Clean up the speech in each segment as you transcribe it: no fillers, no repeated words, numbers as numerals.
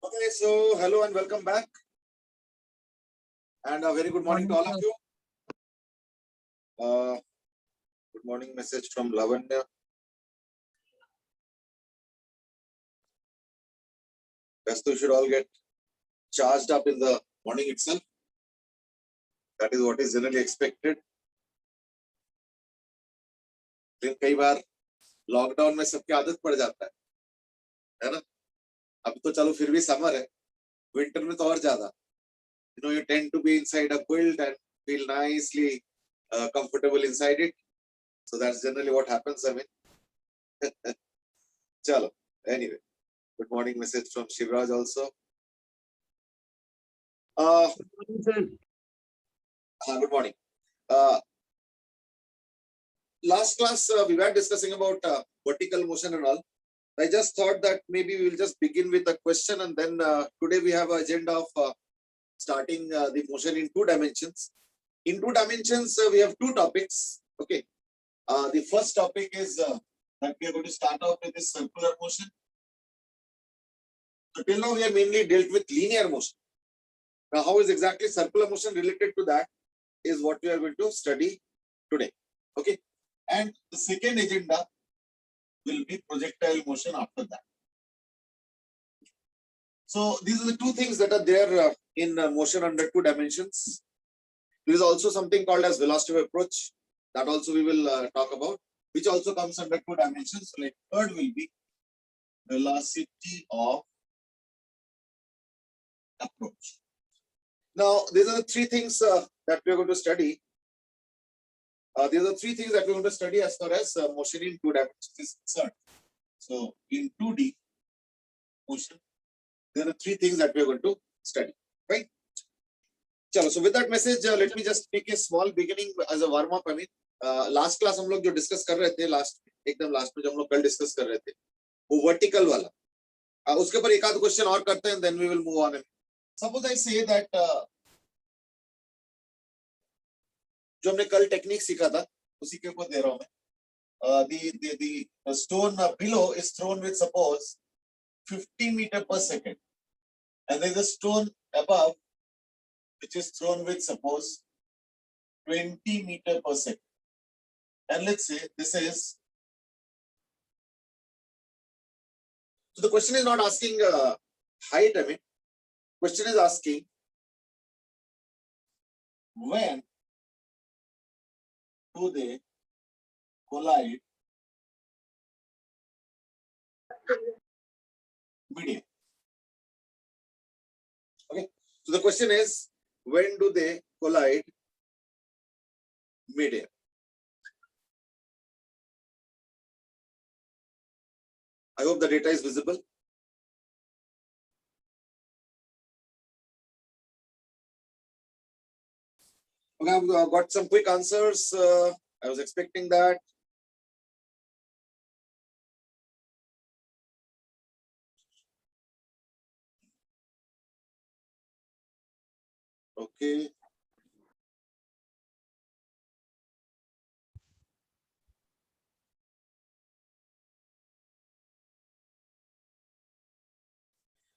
Okay, so hello and welcome back, and a very good morning to all of you. Good morning message from Lavanya. Best you should all get charged up in the morning itself. That is what is generally expected. लेकिन कई बार lockdown में सबकी आदत पड़ जाता है ना? अब तो चलो फिर भी समर है, विंटर में तो और ज्यादा. You tend to be inside a quilt and feel nicely comfortable inside it. So that's generally what happens. I mean, chalo. Anyway, good morning message from Shivraj also. Good morning. Last class we were discussing about vertical motion and all. I just thought that maybe we will just begin with a question, and then today we have an agenda of starting the motion in 2 dimensions. In 2 dimensions, we have 2 topics. Okay. The first topic is that we are going to start off with this circular motion. So till now we have mainly dealt with linear motion. Now, how is exactly circular motion related to that is what we are going to study today. Okay. And the second agenda will be projectile motion after that. So these are the 2 things that are there in motion under 2 dimensions. There is also something called as velocity of approach. That also we will talk about, which also comes under 2 dimensions. So like third will be velocity of approach. Now, these are the 3 things that we are going to study. These are 3 things that we are going to study as far as motion in 2 dimensions is concerned. So, in 2D motion, there are 3 things that we are going to study, right? Chalo, so with that message, let me just make a small beginning as a warm up. I mean, last class हम लोग जो discuss कर रहे थे, एकदम last में जो हम लोग कल discuss कर रहे थे, वो vertical वाला. उसके ऊपर एक आध question और करते हैं, then we will move on. Suppose I say that जो हमने कल टेक्निक सीखा था उसी के ऊपर दे रहा हूं मैं. The stone below is thrown with suppose 50 meter per second, and there is a stone above which is thrown with suppose 20 meter per second. And let's say this is. So the question is not asking height. I mean, question is asking when do they collide medium? Okay. So the question is when do they collide medium? I hope the data is visible. Okay, I've got some quick answers. I was expecting that. Okay.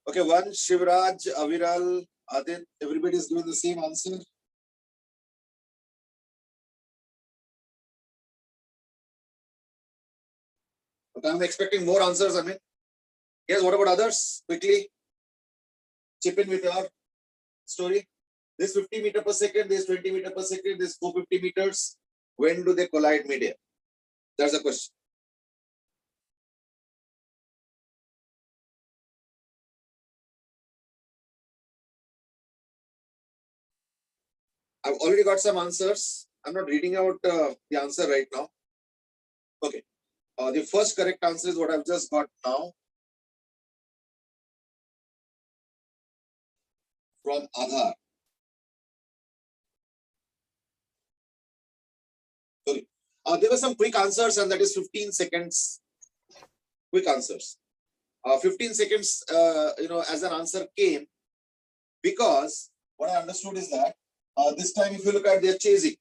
Okay, one, Shivraj, Aviral, Adit, everybody is doing the same answer. Okay, I'm expecting more answers. I mean, yes, what about others? Quickly chip in with your story. This 50 meter per second, this 20 meter per second, this 450 meters. When do they collide medium? That's the question. I've already got some answers. I'm not reading out the answer right now. Okay. The first correct answer is what I've just got now from Aadhar. Sorry. There were some quick answers, and that is 15 seconds. Quick answers. 15 seconds, as an answer came because what I understood is that this time, if you look at their chasing,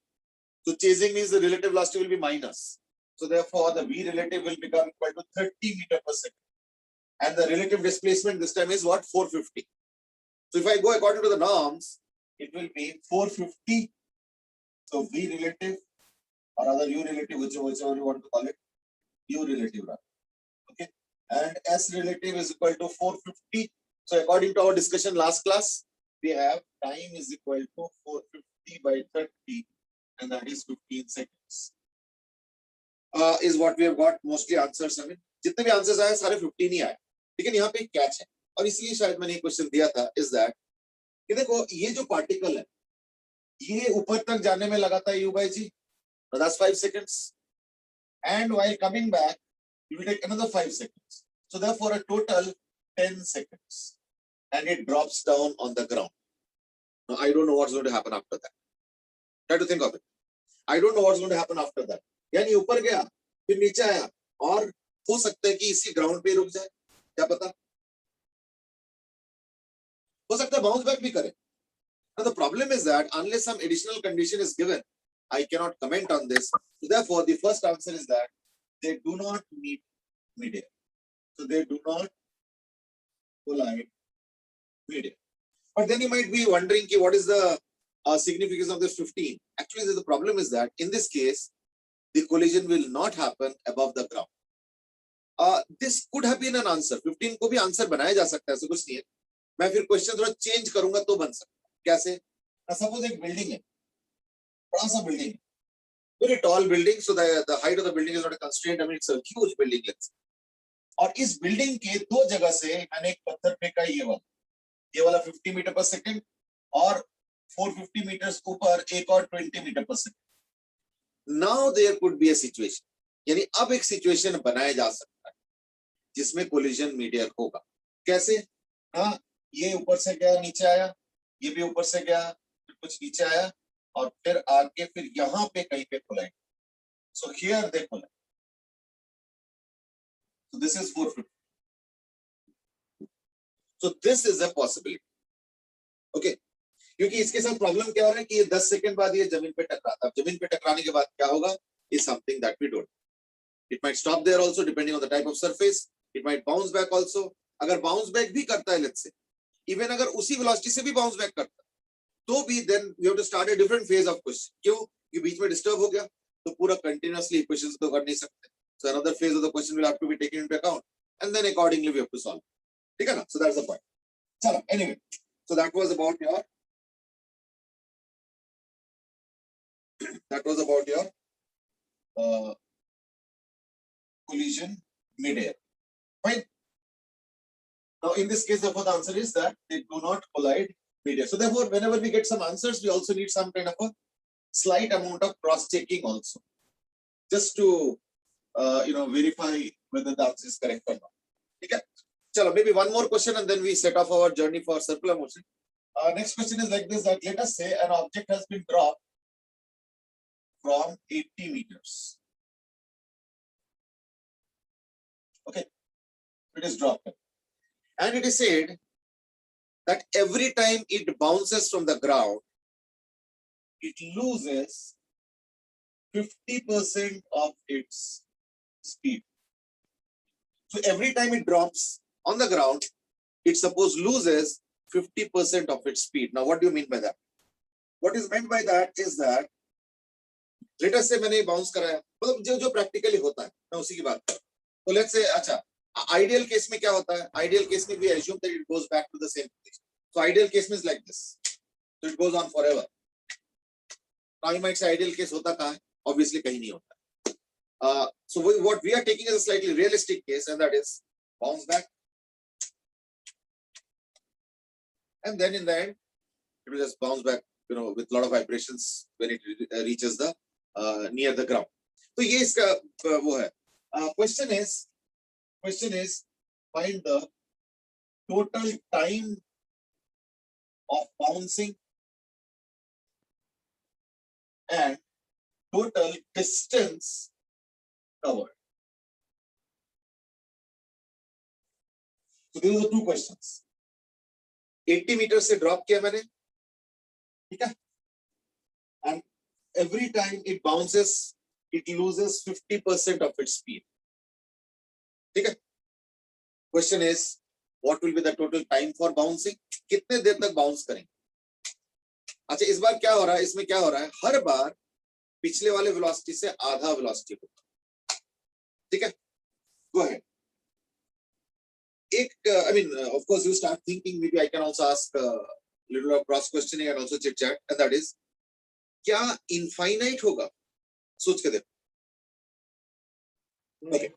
so chasing means the relative velocity will be minus. So therefore, the V relative will become equal to 30 meter per second. and the relative displacement this time is what? 450. So if I go according to the norms, it will be 450. So V relative or other U relative, whichever you want to call it, U relative. Okay. And S relative is equal to 450. So according to our discussion last class, we have time is equal to 450 by 30, and that is 15 seconds. Is what we have got mostly answers. I mean, जितने भी answers आए सारे 15 ही आए, लेकिन यहाँ पे एक catch है और इसलिए शायद मैंने एक क्वेश्चन दिया था, इज दैट कि देखो ये जो पार्टिकल है ये ऊपर तक जाने में लगा था u by g, that's 5 seconds, and while coming back it will take another 5 seconds, so therefore a total 10 seconds, and it drops down on the ground. Now I don't know what's going to happen after that. Try to think of it. I don't know what's going to happen after that. यानी ऊपर गया फिर नीचे आया और हो सकता है कि इसी ग्राउंड पे रुक जाए, क्या पता, हो सकता है बाउंस बैक भी करे. Now the problem is that unless some additional condition is given, I cannot comment on this. So therefore, the first answer is that they do not meet midair. So they do not collide midair. But then you might be wondering, what is the significance of this 15? Actually, the problem is that in this case, the collision will not happen above the ground. This could have been an answer. 15 को भी answer बनाया जा सकता है, ऐसा कुछ नहीं है. मैं फिर क्वेश्चन थोड़ा चेंज करूंगा तो बन सकता है. कैसे? सपोज एक बिल्डिंग है, बड़ा सा building, very tall building, so the height of the building is not a constraint. I mean, it's a huge building, let's say. और इस बिल्डिंग के दो जगह से मैंने एक पत्थर फेंका, ये वाला 50 मीटर पर सेकंड और 450 मीटर्स ऊपर एक और 20 मीटर पर second. Now there could be a situation, यानी अब एक सिचुएशन बनाया जा सकता है जिसमें कोलिजन मीडियर होगा. कैसे? हाँ, ये ऊपर से गया नीचे आया, ये भी ऊपर से गया फिर कुछ नीचे आया और फिर आगे फिर यहाँ पे कहीं पे collide. So here they collide. So this is 450. So this is a possibility. Okay. क्योंकि इसके साथ प्रॉब्लम क्या हो रहा है कि ये 10 सेकंड बाद ये जमीन पे टकराता है. जमीन पे टकराने के बाद क्या होगा is something that we don't. It might stop there also depending on the type of surface. It might bounce back also. अगर bounce back भी करता है, let's say, even अगर उसी velocity से भी bounce back करता है, तो भी then we have to start a different phase of question. क्यों? कि बीच में disturb हो गया तो पूरा continuously equations तो कर नहीं सकते. So another phase of the question will have to be taken into account, and then accordingly we have to solve. ठीक है ना? So that's the point. चलो, anyway, so that was about your collision midair. Fine. Now, in this case, therefore, the answer is that they do not collide midair. So, therefore, whenever we get some answers, we also need some kind of a slight amount of cross-checking also, just to verify whether the answer is correct or not. Okay. Chalo, maybe one more question, and then we set off our journey for circular motion. Next question is like this: that let us say an object has been dropped from 80 meters. Okay, it is dropped, and it is said that every time it bounces from the ground, it loses 50% of its speed. So every time it drops on the ground, it suppose loses 50% of its speed. Now, what do you mean by that? What is meant by that is that, let us say मैंने bounce कराया, मतलब जो practically होता है, मैं उसी की बात कर रहा हूँ. So let's say, अच्छा, ideal case में क्या होता है? Ideal case में we assume that it goes back to the same place. So ideal case means like this. So it goes on forever. Now you might say ideal case होता कहाँ है? Obviously कहीं नहीं होता. So what we are taking is a slightly realistic case, and that is bounce back, and then in the end it will just bounce back, with a lot of vibrations when it reaches the near the ground. So ये इसका वो है. Question is find the total time of bouncing and total distance covered. So these are the two questions. 80 meters से drop किया मैंने, ठीक है? And every time it bounces, it loses 50% of its speed. ठीक है? Question is, what will be the total time for bouncing? कितने देर तक bounce करेंगे? अच्छा, इस बार क्या हो रहा है, इसमें क्या हो रहा है, हर बार पिछले वाले वेलोसिटी से आधा वेलोसिटी होगा. ठीक है, go ahead. I mean, of course, you start thinking. Maybe I can also ask little of cross questioning and also chit chat, and that is, क्या infinite होगा? सोच के देखो. Okay.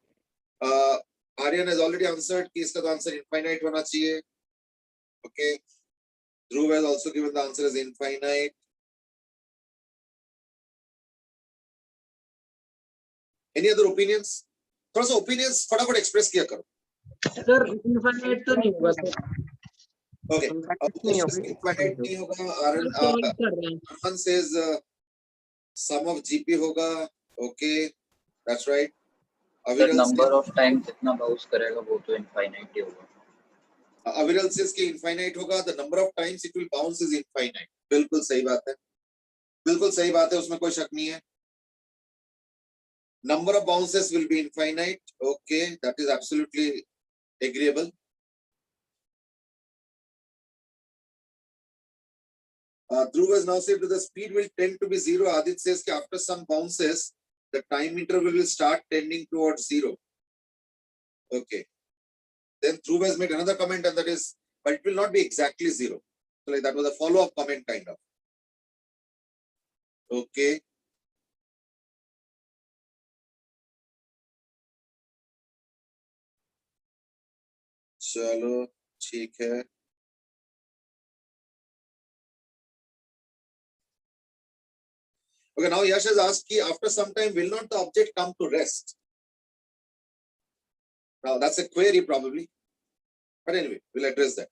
Aryan has already answered कि इसका तो answer infinite होना चाहिए. Okay. Dhruv has also given the answer as infinite. Any other opinions? थोड़ा सा opinions फटाफट express किया करो. सर इनफाइनाइट तो नहीं होगा सर. Okay. Infinite नहीं होगा. Arman says sum of GP होगा. Okay, that's right. The number of times जितना बाउंस करेगा वो तो infinite ही होगा. Aviral says कि infinite होगा. The number of times it will bounce is infinite. बिल्कुल सही बात है. बिल्कुल सही बात है, उसमें कोई शक नहीं है. Number of bounces will be infinite. Okay, that is absolutely agreeable. Dhruv has now said that the speed will tend to be zero. Adit says that after some bounces, the time interval will start tending towards zero. Okay. Then Dhruv has made another comment, and that is, but it will not be exactly zero. So like that was a follow-up comment kind of. Okay. चलो ठीक है. Okay, now Yash has asked कि after some time will not the object come to rest? Now that's a query probably, but anyway, we'll address that.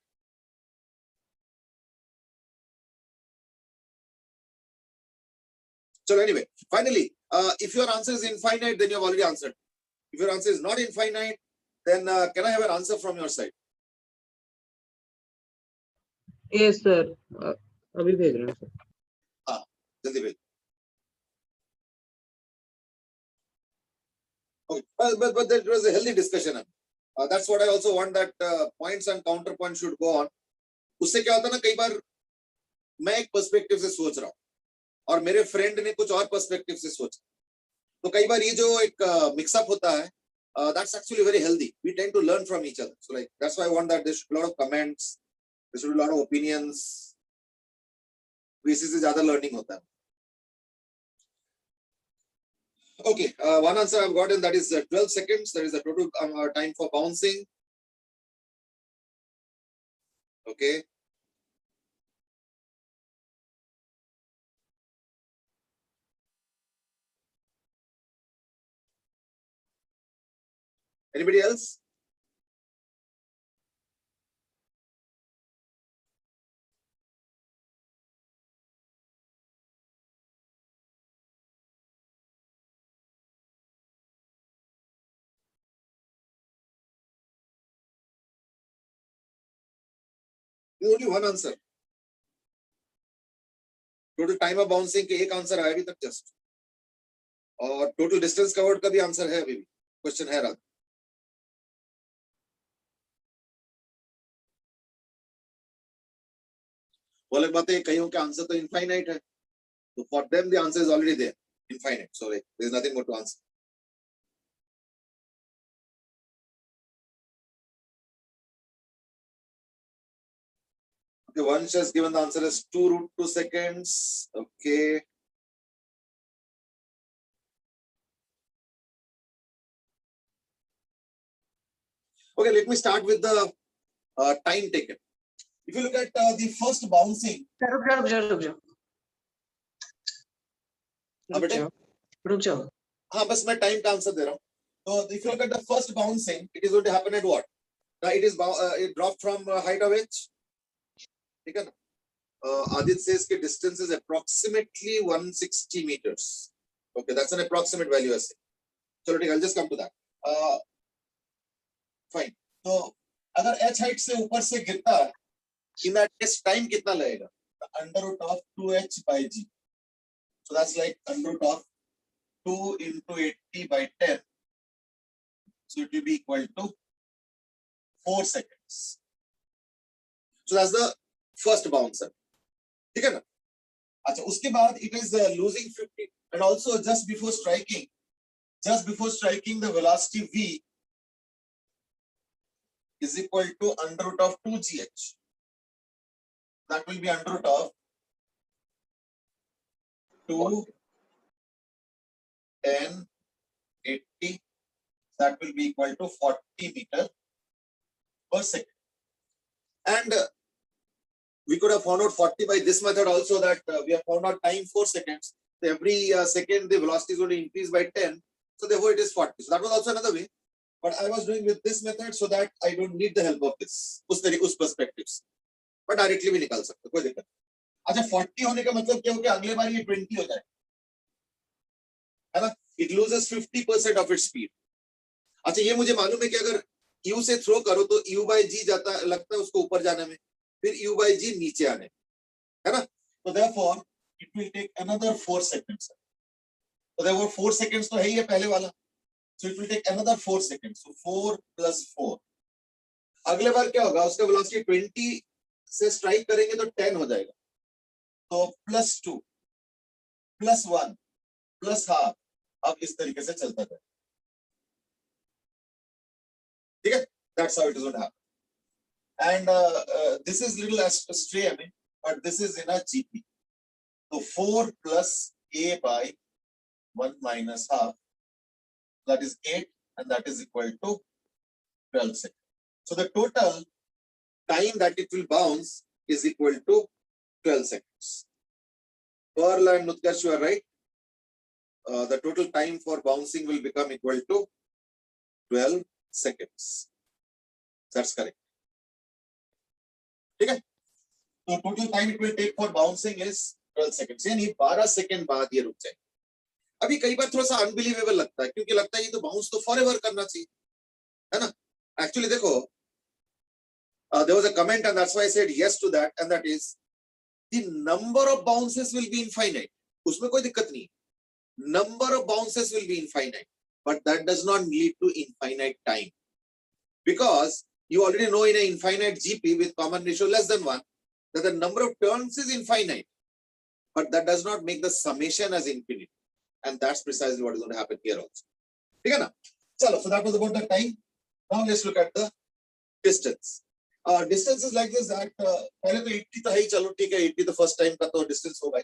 So anyway, finally, if your answer is infinite, then you have already answered. If your answer is not infinite, then can I have an answer from your side? Yes sir. अभी भेज रहा हूँ sir. हाँ, जल्दी भेज. Okay, but that was a healthy discussion. That's what I also want, that points and counterpoints should go on. उससे क्या होता है ना, कई बार मैं एक पर्सपेक्टिव से सोच रहा हूँ और मेरे फ्रेंड ने कुछ और पर्सपेक्टिव से सोचा, तो कई बार ये जो एक मिक्सअप होता है, that's actually very healthy. We tend to learn from each other. So like that's why I want that there should be a lot of comments, there should be a lot of opinions. इसी से ज्यादा learning होता है. Okay, one answer I've gotten, that is 12 seconds. That is the total time for bouncing. Okay. Anybody else? There's only one answer. Total time of bouncing के एक answer है अभी तक just. और total distance covered का भी answer है अभी भी. Question है रात. वो अलग बात है, कईयों के आंसर तो infinite है. So for them the answer is already there, infinite. So like there's nothing more to answer. Okay, Vansh has given the answer as 2√2 seconds. Okay. Okay, let me start with the time taken. If you look at the first bouncing. रुक जाओ. हाँ, बस मैं time का answer दे रहा हूँ. So if you look at the first bouncing, it is going to happen at what? Now it dropped from height of h. ठीक है ना? Adit says the distance is approximately 160 meters. Okay, that's an approximate value I say. So I'll just come to that. Fine. So अगर h height से ऊपर से गिरता है, in that case time कितना लगेगा? The under root of 2h by g. So that's like under root of 2 into 80 by 10. So it will be equal to 4 seconds. So that's the first bouncer. ठीक है ना? अच्छा, उसके बाद it is losing 50, and also just before striking the velocity v is equal to under root of 2gh. That will be under root of 2 10 80. That will be equal to 40 meter per second. And we could have found out 40 by this method also, that we have found out time 4 seconds. So every second the velocity is going to increase by 10. So therefore it is 40. So that was also another way. But I was doing with this method so that I don't need the help of this. उस perspectives. But directly भी निकाल सकते, कोई दिक्कत नहीं. अच्छा, 40 होने का मतलब क्या हो गया? अगले बार ये 20 हो जाए, है ना? It loses 50% of its speed. अच्छा, ये मुझे मालूम है कि अगर u से थ्रो करो तो u by g जाता, लगता है उसको ऊपर जाने में, फिर u by g नीचे आने, है ना? तो therefore it will take another 4 seconds. तो therefore 4 seconds तो है ही है पहले वाला. So it will take another 4 seconds. So 4 plus 4. अगले बार क्या होगा? उसका वेलोसिटी 20 से स्ट्राइक करेंगे तो 10 हो जाएगा. तो +2 +1 +half. अब इस तरीके से चलता जाए. ठीक है? That's how it is going to happen. And this is little astray, I mean, but this is in a GP. So 4 plus a by 1 minus half, that is 8, and that is equal to 12 seconds. So the total time that it will bounce is equal to 12 seconds. Pearl and Nutkarsh, you are right. The total time for bouncing will become equal to 12 seconds. That's correct. ठीक है? So total time it will take for bouncing is 12 seconds. यानी 12 second बाद ये रुक जाए. अभी कई बार थोड़ा सा अनबिलीवेबल लगता है, क्योंकि लगता है ये तो बाउंस तो फॉरएवर करना चाहिए, है ना? एक्चुअली देखो, there was a comment and that's why I said yes to that, and that is the number of bounces will be infinite. उसमें कोई दिक्कत नहीं. Number of bounces will be infinite, but that does not lead to infinite time, because you already know in an infinite GP with common ratio less than 1 that the number of turns is infinite, but that does not make the summation as infinite, and that's precisely what is going to happen here also. ठीक है ना? चलो, so that was about the time. Now let's look at the distance. Distance is like this, that पहले तो 80 तो है ही, चलो ठीक है, 80 तो first time का तो distance होगा.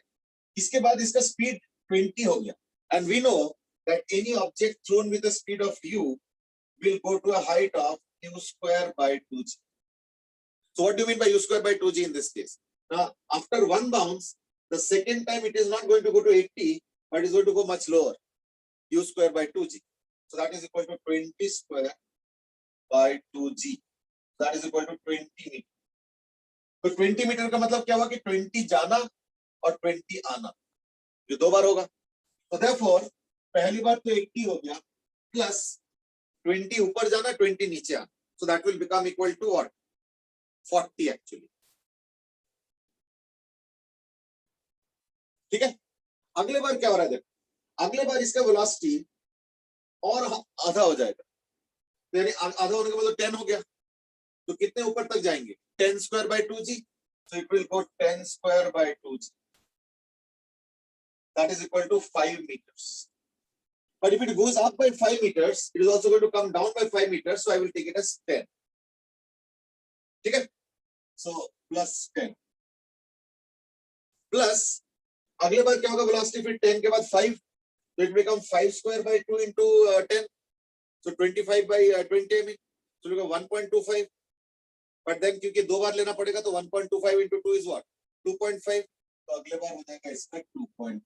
इसके बाद इसका speed 20 हो गया, and we know that any object thrown with a speed of u will go to a height of u square by 2g. So what do you mean by u square by 2g in this case? Now, after one bounce, the second time it is not going to go to 80, but it is going to go much lower, u square by 2g. So that is equal to 20 square by 2g. That is equal to 20 meter. तो 20 metre का मतलब क्या हुआ कि 20 जाना और 20 आना, ये दो बार होगा. तो therefore पहली बार तो 80 हो गया, प्लस 20 ऊपर जाना, 20 नीचे आना. So that will become equal to what? 40 actually. ठीक है? अगले बार क्या हो रहा है? देखो, अगले बार इसका वेलोसिटी और आधा हो जाएगा. यानी आधा होने का मतलब 10 हो गया. तो कितने ऊपर तक जाएंगे? 10 square by 2g. So it will go 10 square by 2g. That is equal to 5 meters. But if it goes up by 5 meters, it is also going to come down by 5 meters. So I will take it as 10. ठीक है? So plus 10. Plus अगले बार क्या होगा? Velocity फिर 10 के बाद 5. So it becomes 5 square by 2 into 10. So 25 by 20 I mean. So it becomes 1.25. But then क्योंकि दो बार लेना पड़ेगा तो 1.25 into 2 is what? 2.5. तो अगले बार हो जाएगा इसका 2.5.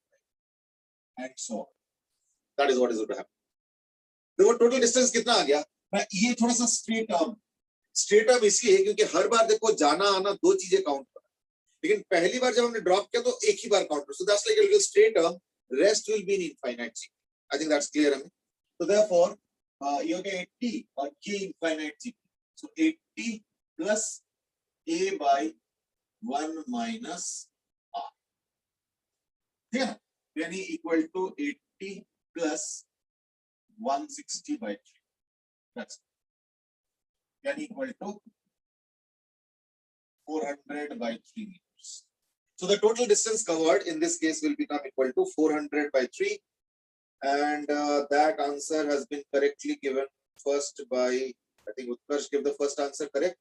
And so on. That is what is going to happen. देखो टोटल डिस्टेंस कितना आ गया? मैं ये थोड़ा सा स्ट्रेट आर्म इसलिए क्योंकि हर बार देखो जाना आना दो चीजें काउंट कर, लेकिन पहली बार जब हमने ड्रॉप किया तो एक ही बार काउंट कर. So that's like a little straight arm, rest will be in infinite G. I think that's clear हमें. So therefore you get 80 or k infinite g. So 80 plus a by 1 minus r. ठीक है ना? यानी equal to 80 plus 160 by 3. That's यानी equal to 400 by 3 meters. So the total distance covered in this case will become equal to 400 by 3, and that answer has been correctly given first by, I think Utkarsh gave the first answer correct,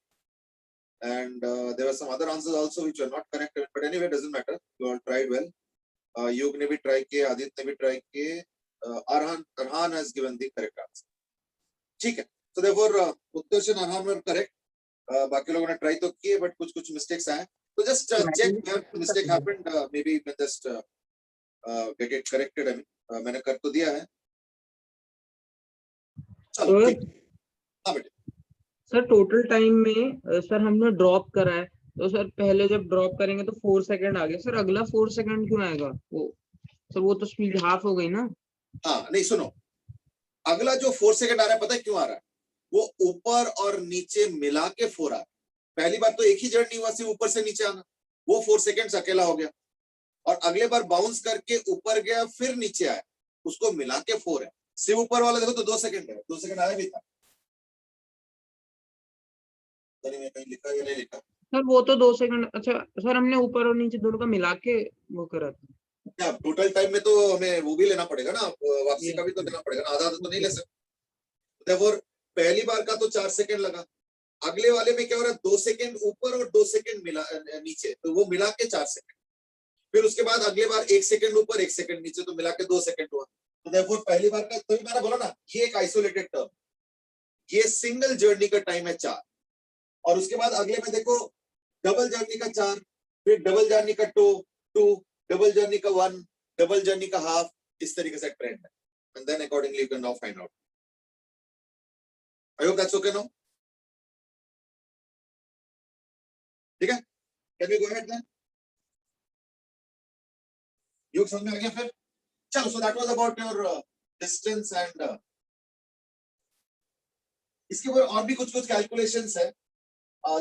and there were some other answers also which were not correct, but anyway it doesn't matter, you all tried well. Yug ne bhi try kiye, Adit ne bhi try kiye, Arhan has given the correct answer. ठीक है, so therefore Utkarsh and Arhan were correct. बाकी लोगों ने try तो किए but कुछ कुछ mistakes आए, तो just check where mistake happened, maybe you can just get it corrected. I mean मैंने कर तो दिया है. चलो ठीक. हाँ बेटे. सर टोटल टाइम में सर हमने ड्रॉप करा है, तो सर पहले जब ड्रॉप करेंगे तो 4 सेकंड आ गया, सर अगला 4 सेकंड क्यों आएगा? वो सर वो तो स्पीड हाफ हो गई ना. हाँ नहीं सुनो, अगला जो 4 सेकंड आ रहा है पता है क्यों आ रहा है? वो ऊपर और नीचे मिला के 4 आ रहा है. पहली बार तो एक ही जर्नी हुआ, सिर्फ ऊपर से नीचे आना, वो 4 सेकंड्स अकेला हो गया, और अगले बार बाउंस करके ऊपर गया फिर नीचे आया, उसको मिला के 4 है. सिर्फ ऊपर वाला देखो तो 2 सेकंड है, 2 सेकंड आया भी था. में कहीं लिखा या नहीं लिखा? सर वो तो 2 सेकंड. अच्छा सर हमने ऊपर और नीचे दोनों का मिला के वो करा था. क्या टोटल टाइम में तो हमें वो भी लेना पड़ेगा ना, वापसी का भी तो लेना पड़ेगा ना, आधा तो नहीं ले सकते. पहली बार का तो 4 सेकंड लगा, अगले वाले में क्या हो रहा है? 2 सेकंड ऊपर और 2 सेकंड मिला नीचे, तो वो मिला के 4 सेकंड. फिर उसके बाद अगले बार 1 सेकंड ऊपर 1 सेकंड नीचे, तो मिला के 2 सेकंड हुआ. तो देयरफॉर पहली बार का, तो मैंने बोला ना ये एक आइसोलेटेड टर्म, ये सिंगल जर्नी का टाइम है 4, और उसके बाद अगले में देखो डबल जर्नी का 4, फिर डबल जर्नी का 2, डबल जर्नी का 1, डबल जर्नी का हाफ, इस तरीके से ट्रेंड है. And then accordingly you can now find out. I hope that's okay now. ठीक है, can we go ahead then? योग समझ में आ गया फिर? चलो, so that was about your distance and इसके ऊपर और भी कुछ कुछ कैलकुलेशंस है,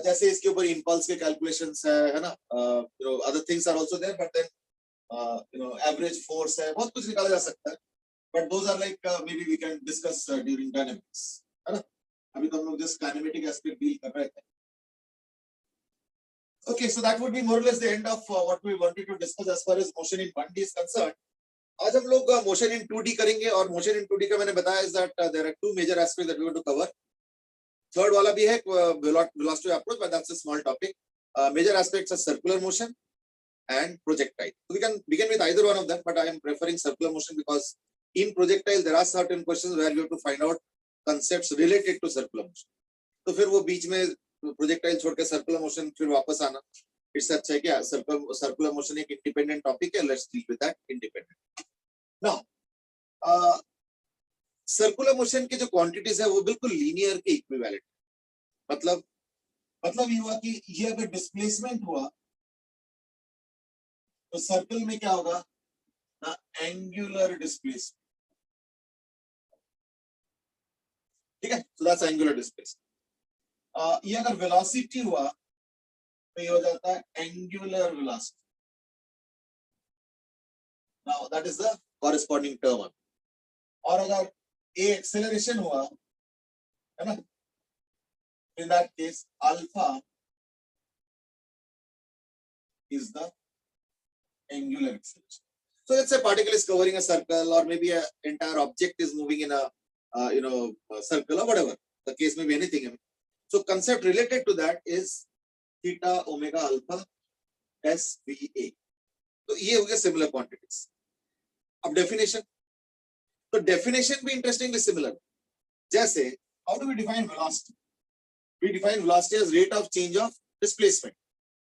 जैसे इसके ऊपर इंपल्स के कैलकुलेशंस है ना, you know other things are also there, but then you know average force है, बहुत कुछ निकाला जा सकता है, but those are like maybe we can discuss during dynamics, है ना. अभी तो हम लोग जस्ट काइनेमेटिक एस्पेक्ट डील कर रहे थे. Okay, so that would be more or less the end of what we wanted to discuss as far as motion in 1D is concerned. आज हम लोग motion in 2D करेंगे, और motion in 2D का मैंने बताया is that there are 2 major aspects that we want to cover. Third वाला भी है velocity approach, but that's a small topic. Major aspects are circular motion and projectile. So we can begin with either one of them, but I am preferring circular motion because in projectile there are certain questions where you have to find out concepts related to circular motion. तो फिर वो बीच में projectile छोड़ के circular motion फिर वापस आना, इससे अच्छा है क्या सर्कुलर मोशन एक इंडिपेंडेंट टॉपिक है, let's deal with that independent. Now circular motion के जो क्वांटिटीज है वो बिल्कुल लीनियर के इक्विवेलेंट. मतलब ये हुआ कि ये अगर डिस्प्लेसमेंट हुआ तो सर्कल में क्या होगा ना, एंगुलर डिस्प्लेसमेंट. ठीक है, सो दैट्स एंगुलर डिस्प्लेसमेंट. ये अगर वेलोसिटी हुआ तो ये हो जाता है angular velocity. Now that is the corresponding term. और अगर ए एक्सेलरेशन हुआ है ना, इन that case alpha is the angular acceleration. So let's say particle is covering a circle, or maybe an entire object is moving in a you know circle, or whatever the case may be, anything. So concept related to that is theta omega alpha SVA. तो ये हो गया similar quantities. अब definition, तो definition भी interestingly similar. जैसे how do we define velocity? We define velocity as rate of change of displacement.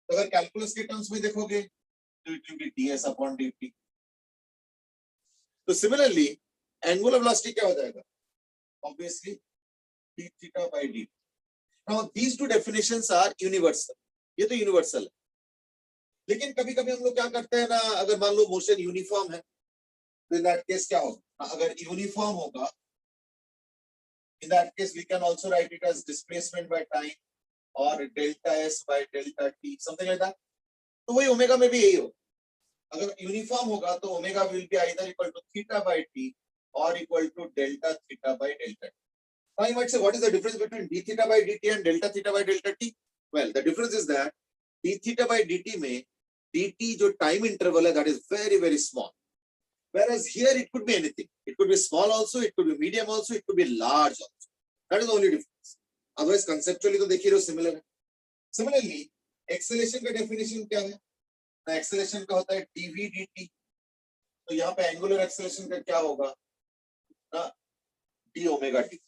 अगर calculus के टर्म्स में देखोगे तो it will be ds upon dt. तो सिमिलरली एंगुलर वेलोसिटी क्या हो जाएगा? Obviously d theta by dt. Now these two definitions are universal. ये तो यूनिवर्सल है, लेकिन कभी कभी हम लोग क्या करते हैं ना, अगर मान लो मोशन यूनिफॉर्म है तो इन दैट केस क्या होगा? अगर यूनिफॉर्म होगा in that case we can also write it as displacement by time और delta s by delta t, something like that. तो वही ओमेगा में भी यही हो. अगर यूनिफॉर्म होगा तो omega will be either equal to theta by t और equal to delta theta by delta t. Now you might say, what is the difference between d theta by dt and delta theta by delta t? Well, the difference is that d theta by dt में dt जो time interval है, that is very, very small. Whereas here it could be anything. It could be small also, it could be medium also, it could be large also. That is the only difference. Otherwise, conceptually तो देखिए similar है. Similarly, acceleration का definition क्या है? Acceleration का होता है dv dt. तो यहाँ पे angular acceleration का क्या होगा? d omega dt.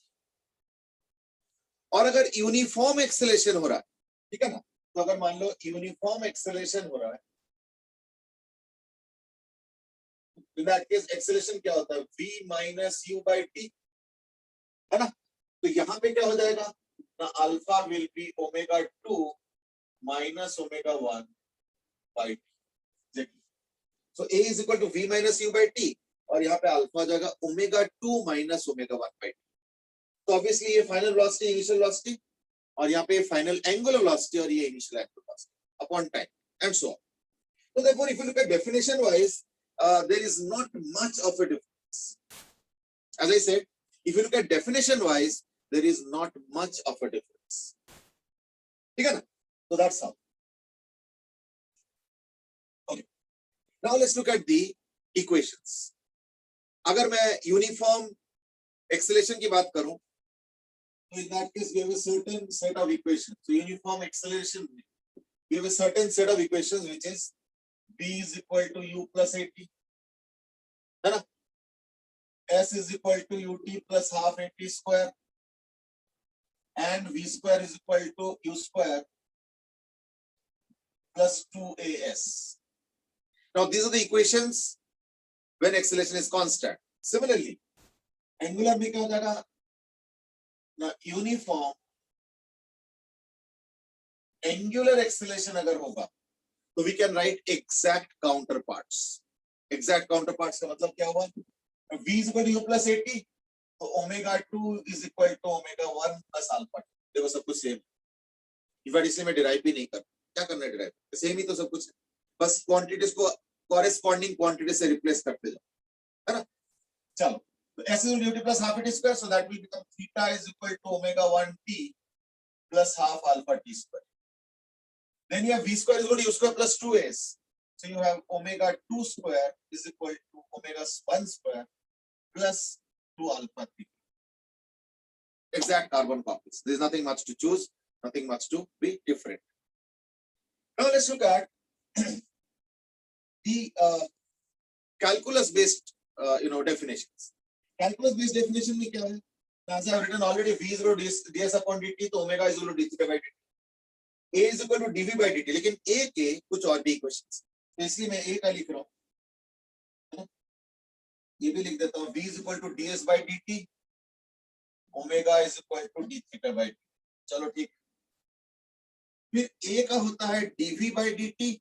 और अगर यूनिफॉर्म एक्सेलेरेशन हो रहा है, ठीक है ना, तो अगर मान लो यूनिफॉर्म एक्सेलेरेशन हो रहा है, in that case एक्सेलेरेशन क्या होता है? v minus u by t, है ना? तो यहाँ पे क्या हो जाएगा ना, alpha will be omega 2 minus omega 1 by t. So a is equal to v minus u by t और यहाँ पे अल्फा हो जाएगा omega 2 minus omega 1 by t. तो ऑब्वियसली ये फाइनल वेलोसिटी, इनिशियल वेलोसिटी, और यहाँ पे फाइनल एंगुलर वेलोसिटी और ये initial angular velocity upon time and so on. So therefore, if you look at definition wise, there is not much of a difference. As I said, if you look at definition wise, there is not much of a difference. ठीक है ना? So that's how. Okay. Now let's look at the equations. अगर मैं uniform acceleration की बात करूं, so in that case we have a certain set of equations. So uniform acceleration, we have a certain set of equations which is b is equal to u plus at, है ना? S is equal to ut plus half at square, and v square is equal to u square plus 2as. Now these are the equations when acceleration is constant. Similarly, angular में क्या हो जाएगा? ना uniform angular acceleration अगर होगा तो we can write exact counterparts. Exact counterparts का मतलब क्या हुआ? v is equal to u plus at, तो omega 2 is equal to omega 1 plus alpha. देखो सब कुछ सेम. इफेक्ट इसलिए मैं डिराइव भी नहीं कर, क्या करना है डिराइव, सेम ही तो सब कुछ है, बस क्वांटिटीज को कॉरेस्पॉन्डिंग क्वांटिटी से रिप्लेस करते जाओ, है ना? चलो, S is ut plus half at square, so that will become theta is equal to omega 1t plus half alpha t square. Then you have v square is equal to u square plus 2s. So you have omega 2 square is equal to omega 1 square plus 2 alpha t. Exact carbon copies. There is nothing much to choose, nothing much to be different. Now let's look at the calculus based definitions. Calculus based definition में क्या है? As I have written already, v is equal to ds upon dt, तो omega is equal to d theta by dt. A is equal to dv by dt, लेकिन a के कुछ और भी equations, तो इसलिए मैं a का लिख रहा हूँ, ये भी लिख देता हूँ. v is equal to ds by dt, omega is equal to d theta by dt. चलो ठीक. फिर a का होता है dv by dt,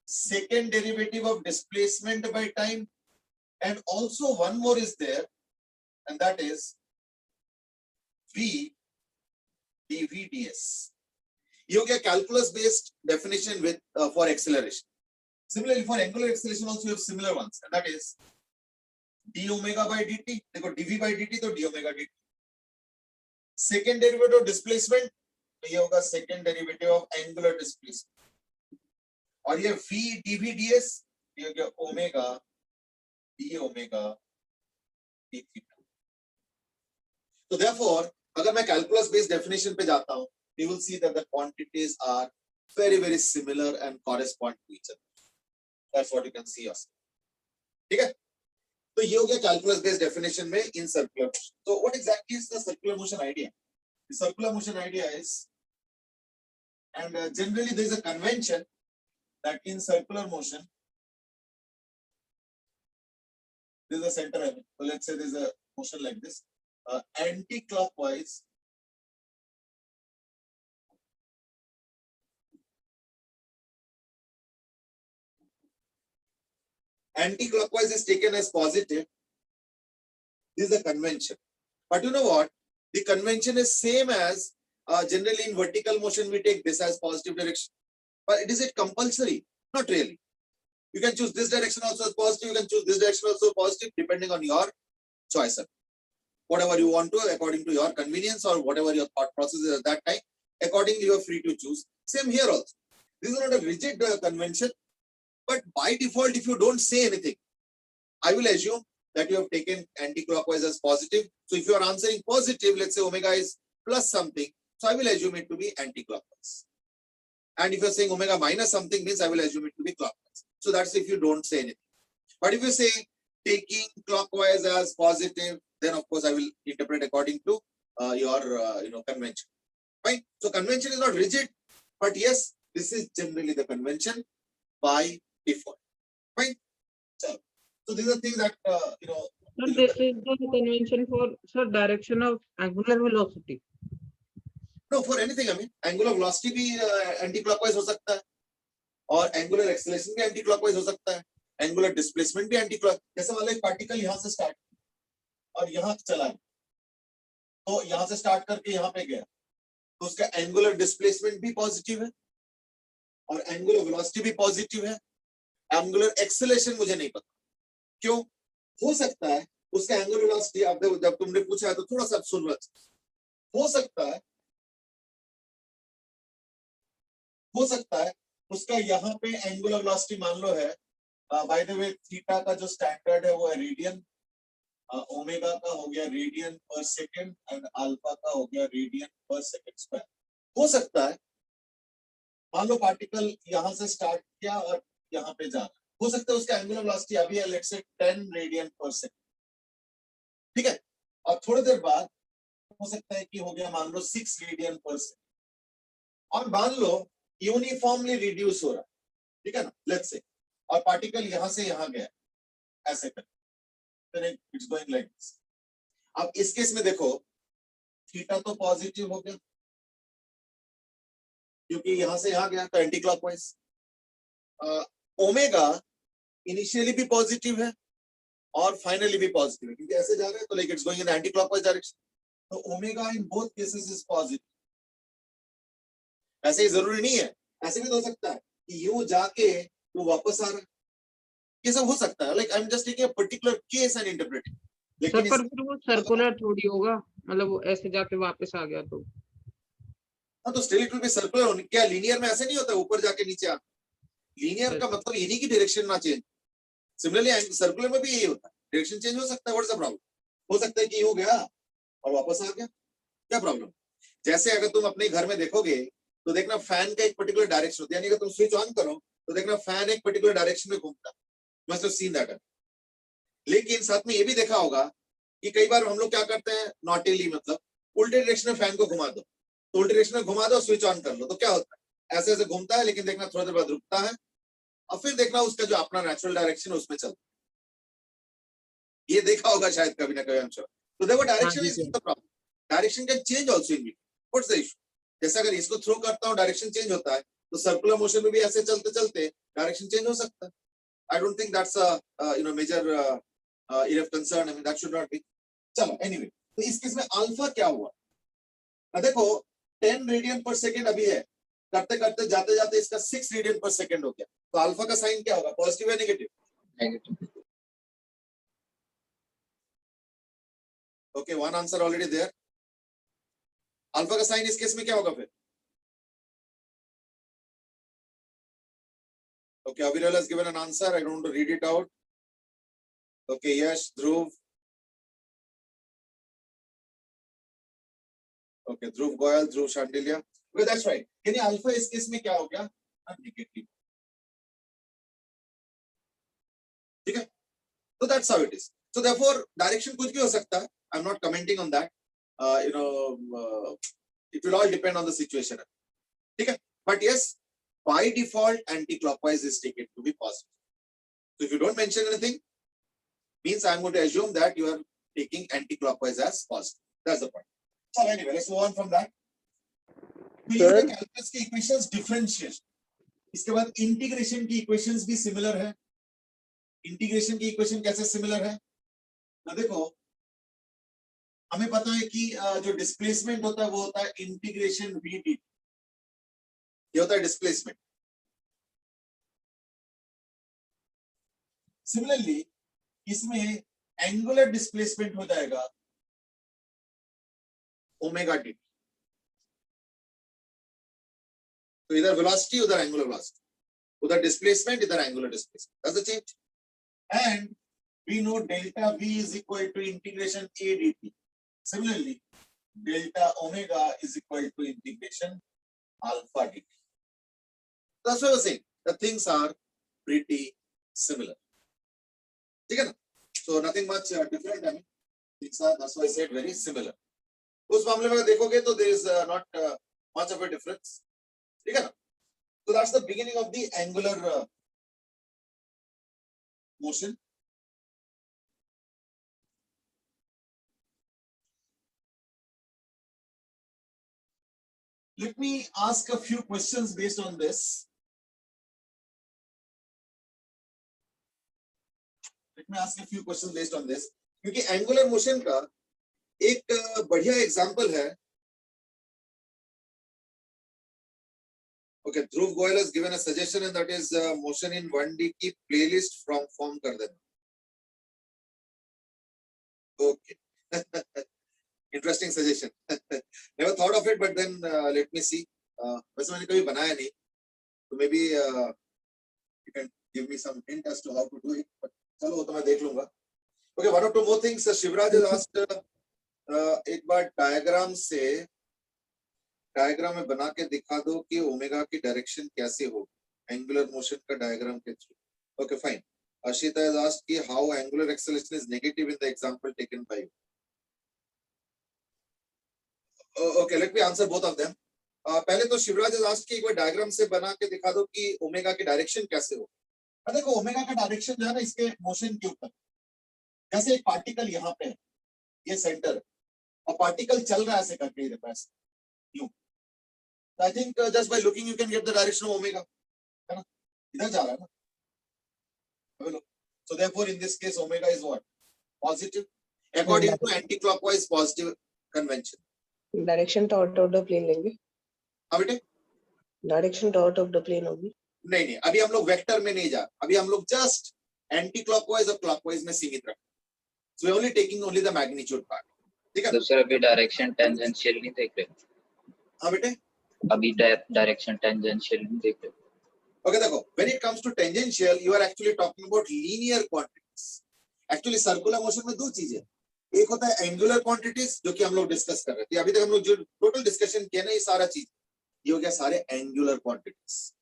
second derivative of displacement by time, and also one more is there, and that is v dv ds. You get calculus based definition with for acceleration. Similarly, for angular acceleration also you have similar ones, and that is d omega by dt. देखो dv by dt तो d omega dt. Second derivative of displacement तो ये होगा second derivative of angular displacement. और ये v dv ds ये हो गया omega d omega d theta. So therefore, अगर मैं calculus based definition पे जाता हूँ, you will see that the quantities are very, very similar and correspond to each other. That's what you can see also. ठीक है? तो ये हो गया calculus based definition में in circular motion. So what exactly is the circular motion idea? The circular motion idea is, and generally there is a convention that in circular motion there is a center element. So let's say there is a motion like this, anti-clockwise. Anti-clockwise is taken as positive. This is the convention. But you know what? The convention is same as generally in vertical motion we take this as positive direction. But is it compulsory? Not really. You can choose this direction also as positive. You can choose this direction also positive depending on your choice. whatever you want to, according to your convenience or whatever your thought process is at that time. Accordingly, you are free to choose. Same here also. This is not a rigid convention, but by default, if you don't say anything, I will assume that you have taken anti-clockwise as positive. So if you are answering positive, let's say omega is plus something, so I will assume it to be anti-clockwise. And if you're saying omega minus something, means I will assume it to be clockwise. So that's if you don't say anything. But if you say taking clockwise as positive, then of course I will interpret according to your convention. Fine. So convention is not rigid, but yes, this is generally the convention by default. Fine. So these are things that So this is the convention for direction of angular velocity. No, for anything, I mean, angular velocity भी anti-clockwise हो सकता है, और angular acceleration भी anti-clockwise हो सकता है, angular displacement भी anti-clockwise. जैसे मान लो एक particle यहाँ से start और यहाँ चला, तो यहाँ से start करके यहाँ पे गया, तो उसका angular displacement भी positive है, और angular velocity भी positive है, angular acceleration मुझे नहीं पता, क्यों? हो सकता है उसका angular velocity, अब जब तुमने पूछा है तो थोड़ा सा सुन लो, हो सकता है उसका यहाँ पे एंगुलर वेलोसिटी मान लो है, बाय द वे थीटा का जो स्टैंडर्ड है वो है रेडियन, ओमेगा का हो गया रेडियन पर सेकंड एंड अल्फा का हो गया रेडियन पर सेकंड स्क्वायर. हो सकता है मान लो पार्टिकल यहाँ से स्टार्ट किया और यहाँ पे जा रहा है, हो सकता है उसका एंगुलर वेलोसिटी अभी है लेट्स से 10 रेडियन पर सेकंड, ठीक है, और थोड़ी देर बाद हो सकता है कि हो गया मान लो 6 रेडियन पर सेकंड, और मान लो यूनिफॉर्मली रिड्यूस हो रहा है, ठीक है ना, लेट्स से, और पार्टिकल यहां से यहां गया ऐसे कर, इट्स गोइंग लाइक दिस. अब इस केस में देखो थीटा तो पॉजिटिव हो गया क्योंकि यहां से यहां गया, तो एंटी क्लॉकवाइज. ओमेगा इनिशियली भी पॉजिटिव है और फाइनली भी पॉजिटिव है क्योंकि ऐसे जा रहे हैं, तो like it's going in anticlockwise direction. तो omega in both cases is positive. ऐसे ही जरूरी नहीं है, ऐसे भी तो हो सकता है कि यूं जाके वो वापस आ रहा है, ये सब हो सकता है. Like I am just taking a particular case and interpreting. Sir लेकिन पर फिर वो सर्कुलर थोड़ी होगा, मतलब वो ऐसे जाके वापस आ गया तो. हाँ, तो still it will B circular. क्या लीनियर में ऐसे नहीं होता ऊपर जाके नीचे आ? लीनियर का मतलब ये नहीं कि डायरेक्शन ना चेंज. सिमिलरली सर्कुलर में भी यही होता है, डायरेक्शन चेंज हो सकता है. What is the problem? हो सकता है कि यूं गया और वापस आ गया, क्या प्रॉब्लम? जैसे अगर तुम अपने घर में देखोगे तो देखना फैन का एक पर्टिकुलर डायरेक्शन होता है, यानी अगर तुम स्विच ऑन करो तो देखना फैन एक पर्टिकुलर डायरेक्शन में घूमता है. Must have seen that. लेकिन साथ में ये भी देखा होगा कि कई बार हम लोग क्या करते हैं नॉटिली, मतलब उल्टे डायरेक्शन में फैन को घुमा दो, तो उल्टे डायरेक्शन में घुमा दो, स्विच ऑन कर लो, तो क्या होता है ऐसे ऐसे घूमता है, लेकिन देखना थोड़ी देर बाद रुकता है और फिर देखना उसका जो अपना नेचुरल डायरेक्शन है उसमें चलता है. ये देखा होगा शायद कभी ना कभी, आई एम श्योर. तो देखो direction is the problem. Direction can change also in between. What's the issue? जैसे अगर इसको थ्रो करता हूं डायरेक्शन चेंज होता है, तो सर्कुलर मोशन में भी ऐसे चलते चलते डायरेक्शन चेंज हो सकता है. I don't think that's a major enough concern. I mean that should not be. चलो एनीवे, तो इस केस में अल्फा क्या हुआ? देखो 10 रेडियन पर सेकंड अभी है, करते करते जाते जाते इसका 6 रेडियन पर सेकंड हो गया, तो अल्फा का साइन क्या होगा? पॉजिटिव या negative? Negative. Okay, one answer already there. Alpha का साइन इस केस में क्या होगा फिर? Okay, Aviral has given an answer. I don't want to read it out. Okay, yes, Dhruv. Okay, Dhruv Goyal, Dhruv Shandilia. Okay, that's right. यानी alpha इस case में क्या हो गया? Negative. ठीक है? So that's how it is. So therefore, direction कुछ भी हो सकता है. I'm not commenting on that. It will all depend on the situation. ठीक है? But yes, by default, anti-clockwise is taken to be positive. So if you don't mention anything, means I'm going to assume that you are taking anti-clockwise as positive. That's the point. So anyway, let's move on from that. Calculus की equations differentiation. इसके बाद integration की equations भी similar है. Integration की equation कैसे similar है? ना देखो, हमें पता है कि जो displacement होता है वो होता है integration v dt. ये होता है displacement. Similarly, इसमें angular displacement हो जाएगा omega dt. तो इधर velocity, उधर angular velocity, उधर displacement, इधर angular displacement. That's the change. And we know delta v is equal to integration a dt. Similarly, delta omega is equal to integration alpha dt. That's what I was saying. The things are pretty similar. ठीक है ना? So nothing much different. I mean, things are, that's why I said very similar. उस मामले में देखोगे तो there is not much of a difference. ठीक है ना? So that's the beginning of the angular motion. Let me ask a few questions based on this. Let me ask a few questions based on this. क्योंकि angular motion का एक बढ़िया example है. Okay, Dhruv Goyal has given a suggestion and that is motion in 1D की playlist from form कर देना. Okay. Interesting suggestion. Never thought of it, but then let me see. वैसे मैंने कभी बनाया नहीं, तो maybe you can give me some hint as to how to do it. But चलो वो तो मैं देख लूँगा. Okay, one or two more things. Shivraj has asked एक बार डायग्राम में बना के दिखा दो कि ओमेगा की डायरेक्शन कैसे हो एंगुलर मोशन का डायग्राम के through. Okay, fine. Ashita has asked कि how angular acceleration is negative in the example taken by you. Okay, let me answer both of them. पहले तो शिवराज has asked कि एक बार डायग्राम से बना के दिखा दो कि ओमेगा की डायरेक्शन कैसे हो. देखो ओमेगा का डायरेक्शन जो है ना इसके मोशन के ऊपर, जैसे एक पार्टिकल यहाँ पे है, ये सेंटर है और पार्टिकल चल रहा है ऐसे करके इधर पास यूं. I think just by looking you can get the direction of omega. है ना? इधर जा रहा है ना. So therefore in this case omega is what? Positive according to anti-clockwise positive convention. Direction तो आउट ऑफ द प्लेन लेंगे. हाँ बेटे, डायरेक्शन तो आउट ऑफ द प्लेन होगी. नहीं अभी हम लोग वेक्टर में नहीं जा, अभी हम लोग जस्ट एंटी क्लॉकवाइज और क्लॉकवाइज में सीमित रखते. So we are only taking only the magnitude part. ठीक है. तो सर अभी डायरेक्शन टेंजेंशियल नहीं देख रहे. हाँ बेटे, अभी डायरेक्शन टेंजेंशियल नहीं देख रहे. Okay, देखो, when it comes to tangential, you are actually talking about linear quantities. Actually, circular motion में दो चीजें, एक होता है angular quantities जो कि हम लोग डिस्कस कर रहे थे. अभी तक हम लोग जो टोटल डिस्कशन किया ना ये सारा चीज, ये हो गया सारे angular quantities.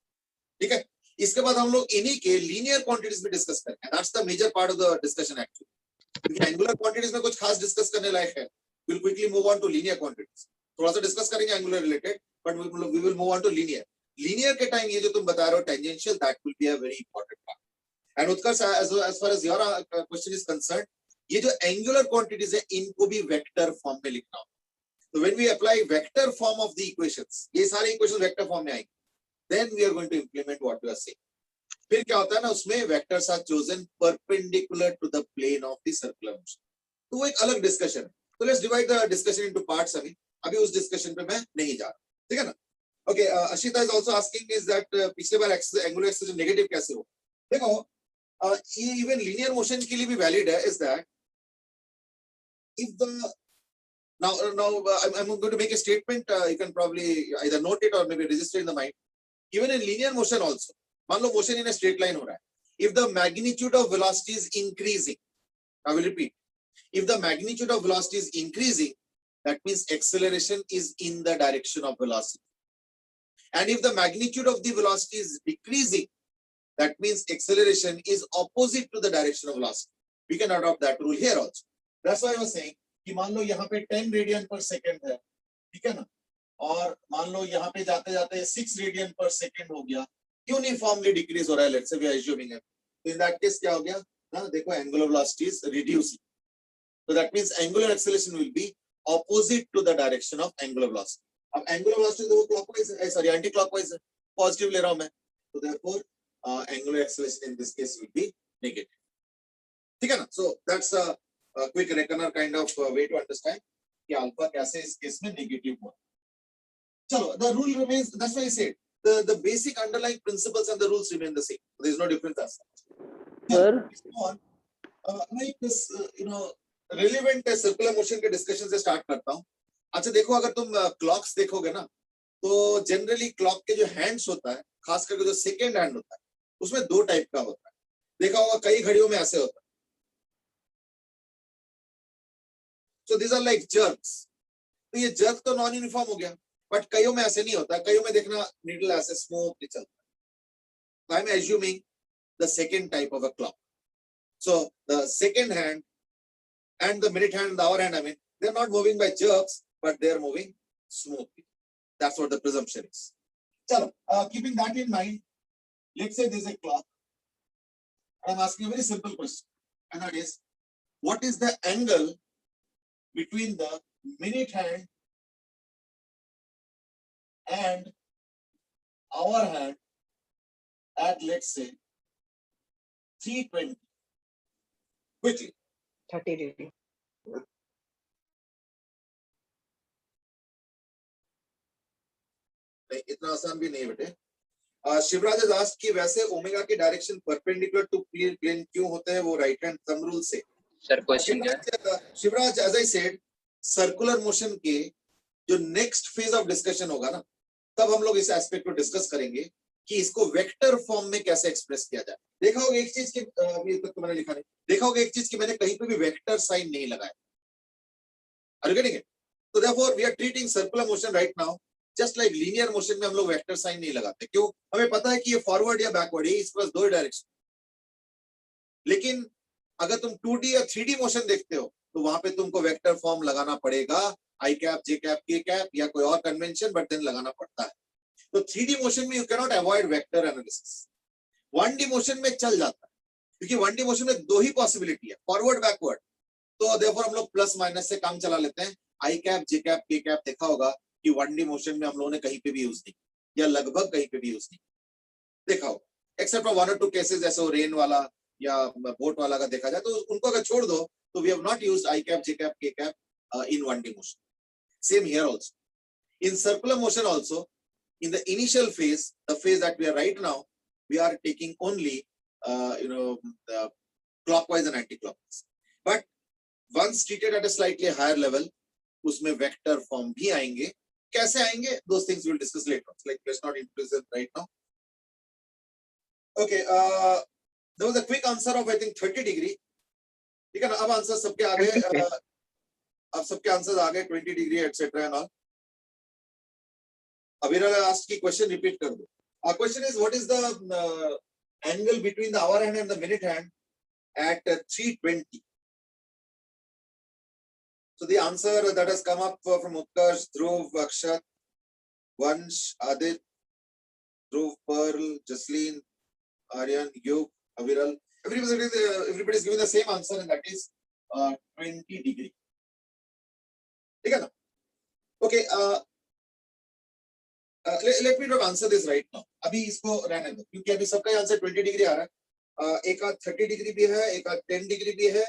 ठीक है. इसके बाद हम लोग इन्हीं के linear quantities भी डिस्कस करेंगे. That's the major part of the discussion actually. क्योंकि angular quantities में कुछ खास डिस्कस करने लायक है. We'll quickly move on to linear quantities. थोड़ा सा डिस्कस करेंगे angular related, but we will move on to linear. Linear के टाइम ये जो तुम बता रहे हो tangential, that will be a very important part. And Utkarsh, as far as your question is concerned, ये जो angular quantities है इनको भी vector form में लिखना होगा. So when we apply vector form of the equations, ये सारे equations vector form में आएंगे, then we are going to implement what we are saying. फिर क्या होता है ना उसमें vectors are chosen perpendicular to the plane of the circular motion. तो वो एक अलग discussion है. So let's divide the discussion into parts. अभी उस discussion पे मैं नहीं जा रहा. ठीक है ना? Okay, Ashita is also asking is that पिछले बार angular acceleration negative कैसे हो? देखो, ये even linear motion के लिए भी valid है. Is that if the now I'm going to make a statement. You can probably either note it or maybe register in the mind. Even in linear motion also, मान लो motion in a straight line हो रहा है. If the magnitude of velocity is increasing, I will repeat. If the magnitude of velocity is increasing, that means acceleration is in the direction of velocity. And if the magnitude of the velocity is decreasing, that means acceleration is opposite to the direction of velocity. We can adopt that rule here also. That's why I was saying कि मान लो यहाँ पे 10 radian पर second है, ठीक है ना, और मान लो यहाँ पे जाते जाते 6 रेडियन पर सेकंड हो गया, यूनिफॉर्मली डिक्रीज हो रहा है. Let's say we are assuming it. तो इन दैट केस क्या हो गया ना, देखो angular velocity is reducing. So that means angular acceleration will be opposite to the direction of angular velocity. अब angular velocity तो clockwise है, sorry anti-clockwise है, positive ले रहा हूँ मैं. So therefore angular acceleration in this case will be negative. ठीक है ना? So that's a quick reckoner kind of way to understand कि alpha कैसे इस केस में negative हुआ. चलो, the rule remains. That's why I said the basic underlying principles and the rules remain the same. There is no difference as such. Sir, like this, relevant circular motion के discussion से start करता हूँ. अच्छा देखो, अगर तुम clocks देखोगे ना, तो जनरली क्लॉक के जो हैंड्स होता है, खास करके जो सेकेंड हैंड होता है, उसमें दो टाइप का होता है। देखा होगा कई घड़ियों में ऐसे होता है। So this are like jerks. तो ये जर्क तो नॉन यूनिफॉर्म हो गया, बट कईयों में ऐसे नहीं होता। कईयों में देखना नीडल ऐसे स्मूथली चलता है। I am assuming the second type of a clock. So the second hand and the minute hand and the hour hand, I mean, they're not moving by jerks, but they're moving smoothly. That's what the presumption is. Chalo, keeping that in mind, let's say there's a clock. I'm asking a very simple question, and that is, what is the angle between the minute hand and hour hand at, let's say, 3:20? Quickly. 30 degree. नहीं, इतना आसान भी नहीं है बेटे. Shivraj has asked कि वैसे omega के डायरेक्शन परपेंडिकुलर टू प्लेन क्यों होते हैं, वो राइट हैंड थंब रूल से. सर क्वेश्चन क्या है? Shivraj, as I said, circular motion के जो नेक्स्ट फेज ऑफ डिस्कशन होगा ना, तब हम लोग इस एस्पेक्ट को डिस्कस करेंगे कि इसको वेक्टर फॉर्म में कैसे एक्सप्रेस किया जाए. देखा होगा एक चीज की, अभी तक तो मैंने लिखा नहीं, देखा होगा एक चीज की मैंने कहीं पे भी वेक्टर साइन नहीं लगाया. Are you getting it? So therefore we are treating circular motion right now just like linear motion में हम लोग वेक्टर साइन नहीं लगाते. क्यों? हमें पता है कि ये फॉरवर्ड या बैकवर्ड, ये इसके पास दो डायरेक्शन. लेकिन अगर तुम 2D या 3D मोशन देखते हो, तो वहां पे तुमको वेक्टर फॉर्म लगाना पड़ेगा, आई cap, J cap, K cap या कोई और कन्वेंशन, बट देन लगाना पड़ता है. तो 3D मोशन में you can not avoid vector analysis. 1D motion में चल जाता है, क्योंकि 1D मोशन में दो ही पॉसिबिलिटी है, फॉरवर्ड बैकवर्ड. तो देयरफॉर हम लोग प्लस माइनस से काम चला लेते हैं. आई cap, J cap, K cap देखा होगा कि 1D मोशन में हम लोगों ने कहीं पे भी यूज नहीं, या लगभग कहीं पे भी यूज नहीं देखा होगा, एक्सेप्ट फॉर 1 or 2 केसेस, जैसे रेन वाला या बोट वाला का देखा जाए, तो उनको अगर छोड़ दो तो we have not used I cap, J cap, K cap in 1D motion. Same here also. In circular motion also, in the initial phase, the phase that we are right now, we are taking only clockwise and anti-clockwise. But once treated at a slightly higher level, उसमें vector form भी आएंगे. कैसे आएंगे? those things we'll discuss later on. Like let's not introduce them right now. Okay, there was a quick answer of I think 30 degree. ठीक है ना? अब answer सबके आ गए. अब सबके आंसर आ गए 20 degree etcetera and all. Aviral asked की क्वेश्चन रिपीट कर दो. Our question is, what is the angle between the hour hand and the minute hand at 3:20? So the answer that has come up from Utkarsh, Dhruv, Akshat, Vansh, Adit, Dhruv, Pearl, Jasleen, Aryan, Yug, Aviral. Everybody is giving the same answer, and that is 20 degree. ठीक है ना? Okay. Let me not answer this right now. अभी इसको रहने दो, क्योंकि अभी सबका आंसर 20 डिग्री आ रहा है. एक आध 30 डिग्री भी है, एक आध 10 डिग्री भी है,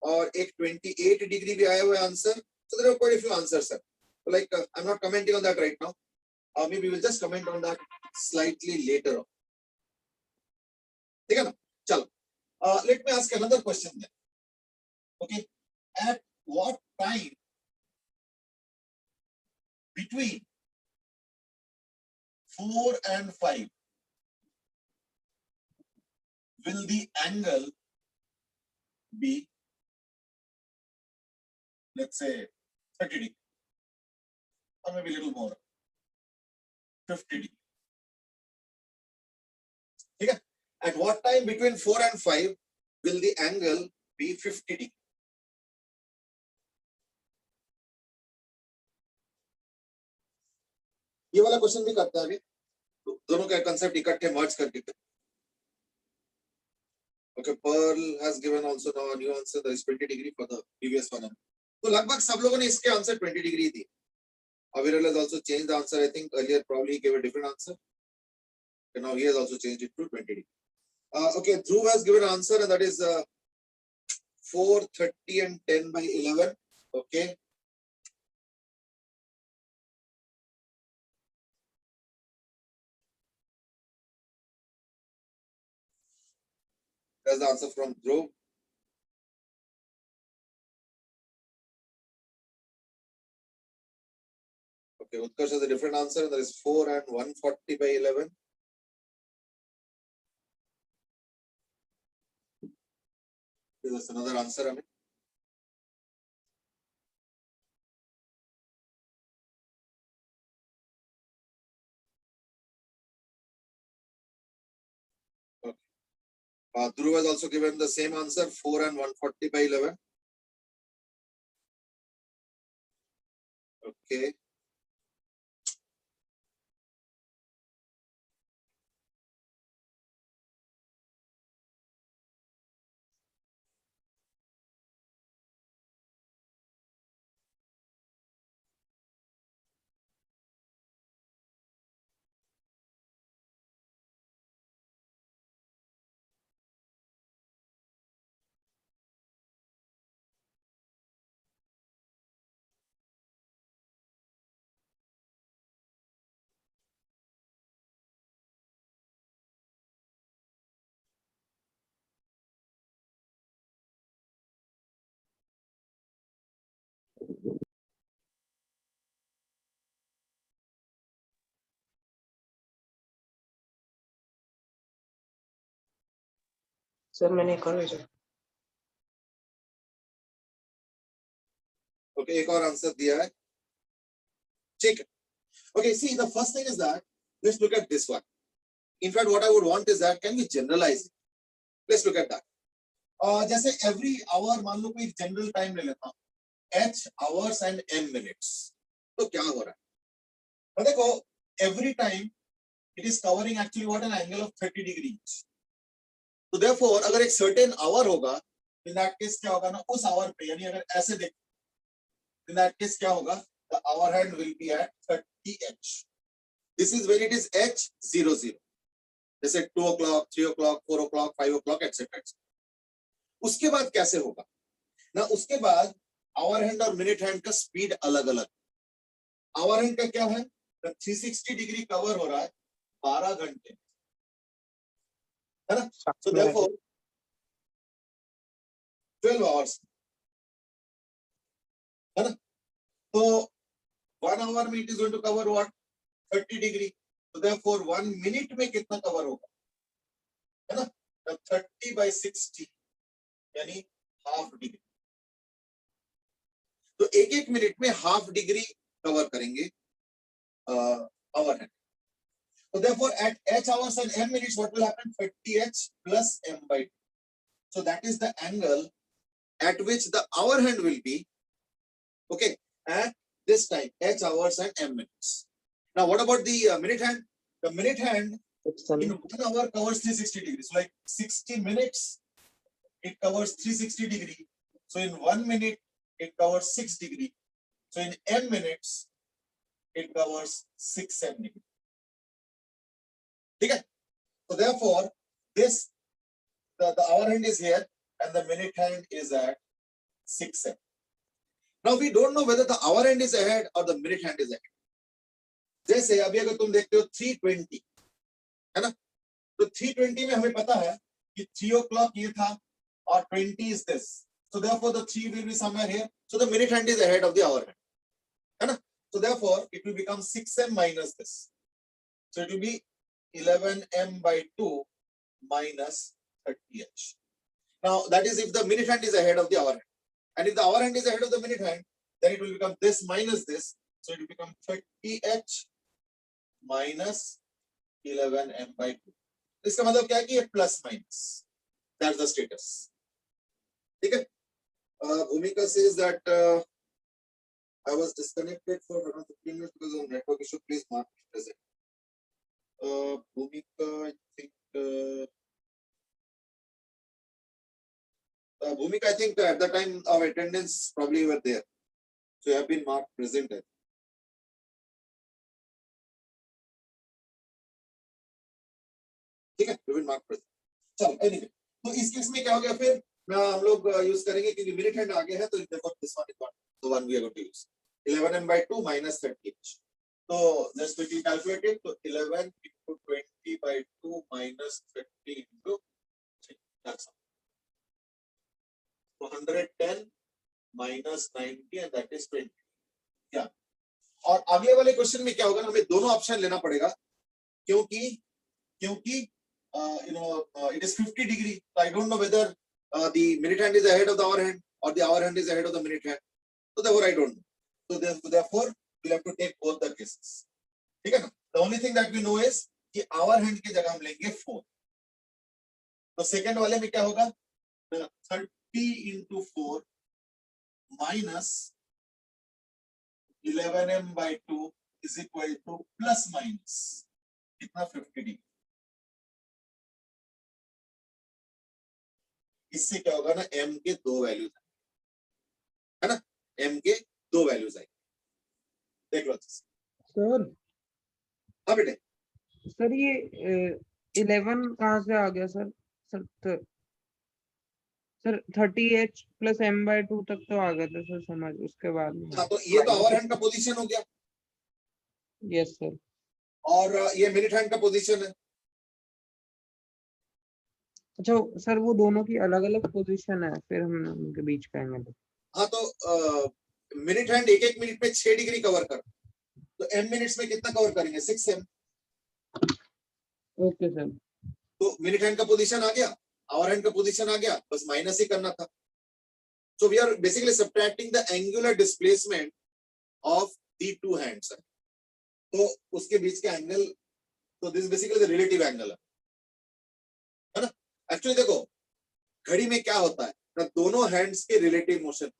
और एक 28 डिग्री भी आया हुआ है answer. So there are quite a few answers, sir. So like I'm not commenting on that right now. Maybe we'll just comment on that slightly later on. ठीक है ना? चलो. Let me ask another question then. Okay. At what time between 4 and 5 will the angle be, let's say, 30 degree, or maybe a little more, 50 degree? Okay. At what time between 4 and 5 will the angle be 50 degree? ये वाला question भी करता है अभी, दोनों का concept इकट्ठे मर्ज करके. Okay, Pearl has given also now a new answer, that is 20 degree for the previous one. तो लगभग सब लोगों ने इसके answer 20 degree the. Aviral has also changed the answer. I think earlier probably he gave a different answer, and now he has also changed it to 20 degree. Okay, Dhruv has given an answer, and that is 4:30 and 10 by 11. Okay. That's the answer from Dhruv. Okay, Utkarsh has a different answer. There is 4 and 140 by 11. This is another answer, Amit. Okay. Dhruv has also given the same answer, 4 and 140 by 11. Okay. Sir मैंने एक और भेजा. Okay, एक और answer दिया है. ठीक है. Okay, see, the first thing is that let's look at this one. In fact, what I would want is that can we generalize it? Let's look at that. जैसे every hour मान लो कोई general time ले लेता हूँ, h hours and m minutes. तो क्या हो रहा है? तो देखो, every time it is covering actually what an angle of 30 degrees. तो therefore अगर एक certain hour होगा, in that case क्या होगा ना, उस hour पे यानी अगर ऐसे देख, in that case क्या होगा? The hour hand will be at 30h. This is when it is h00. जैसे 2 o'clock, 3 o'clock, 4 o'clock, 5 o'clock, etc. उसके बाद कैसे होगा ना, उसके बाद आवर हैंड और मिनट हैंड का स्पीड अलग अलग. आवर हैंड का क्या है, 360 डिग्री कवर हो रहा है 12 घंटे, है ना. सो देयरफॉर 12 आवर्स, है ना. तो 1 आवर में it is going to cover what, 30 degree. तो देयरफॉर 1 मिनट में कितना कवर होगा, है ना. 30 by 60 यानी हाफ डिग्री. तो एक एक मिनट में हाफ डिग्री कवर करेंगे hour hand. So therefore at h hours and m minutes what will happen, 30h plus m by 2. So that is the angle at which the hour hand will be, okay, at this time, h hours and m minutes. Now what about the minute hand? The minute hand in 1 hour covers 360 degrees. So like 60 minutes it covers 360 degree. So in 1 minute it covers 6 degree. So in m minutes it covers 6 m degree. ठीक है. So therefore this the hour hand is here and the minute hand is at 6 m. Now we don't know whether the hour hand is ahead or the minute hand is ahead. जैसे अभी अगर तुम देखते हो 320, है ना. तो 320 में हमें पता है कि 3 o'clock ये था और 20 is this. So therefore the 3 will be somewhere here. So the minute hand is ahead of the hour hand, है ना. So therefore it will become 6m minus this. So it will be 11m by 2 minus 30h. Now that is if the minute hand is ahead of the hour hand. And if the hour hand is ahead of the minute hand, then it will become this minus this. So it will become 30h minus 11m by 2. इसका मतलब क्या है कि ये plus minus. That's the status. ठीक है. Bhumika says that I was disconnected for around 15 minutes because of network issue. Please mark me present. Bhumika, I think. Bhumika, I think at the time of attendance, probably you were there. So you have been marked present. ठीक है, you have been marked present. चलो, anyway, तो इस case में क्या हो गया फिर हम लोग यूज करेंगे क्योंकि मिनट हैंड आगे है, तो therefore this one is not the one we are going to use. 11m by 2 minus 30h. So let's quickly calculate it. So 11 into 20 by 2 minus 30 into 3. That's all. So 110 minus 90 and that is 20. Yeah. और अगले वाले question में क्या होगा ना, हमें दोनों option लेना पड़ेगा, क्योंकि क्योंकि it is 50 degree, so I don't know whether the minute hand is ahead of the hour hand or the hour hand is ahead of the minute hand, so therefore I don't know. So therefore we'll have to take both the cases. ठीक है ना? The only thing that we know is कि hour hand की जगह हम लेंगे 4. तो second वाले में क्या होगा, 30 into 4 minus 11m/2 is equal to plus minus कितना 50 डिग्री. इससे क्या होगा ना, m के दो वैल्यूज है ना, m के दो वैल्यूज आएंगे. देख लो सर हाँ बेटे. सर ये 11 कहाँ से आ गया sir? Sir 30h plus m/2 तक तो आ गया था सर समझ, उसके बाद में. हाँ, तो ये तो आवर हैंड का पोजीशन हो गया, यस सर. और ये मिनट हैंड का पोजीशन है. अच्छा सर वो दोनों की अलग अलग पोजीशन है, फिर हम उनके बीच कहेंगे तो. हाँ, तो मिनट हैंड एक एक मिनट में 6 डिग्री कवर कर, तो m मिनट्स में कितना कवर करेंगे, 6m. Okay sir. तो मिनट हैंड का पोजीशन आ गया, आवर हैंड का पोजीशन आ गया, बस माइनस ही करना था. So we are basically subtracting the angular displacement of the two hands. तो उसके बीच का एंगल, तो this basically the relative angle है ना. एक्चुअली देखो घड़ी में क्या होता है ना, दोनों हैंड्स के रिलेटिव मोशन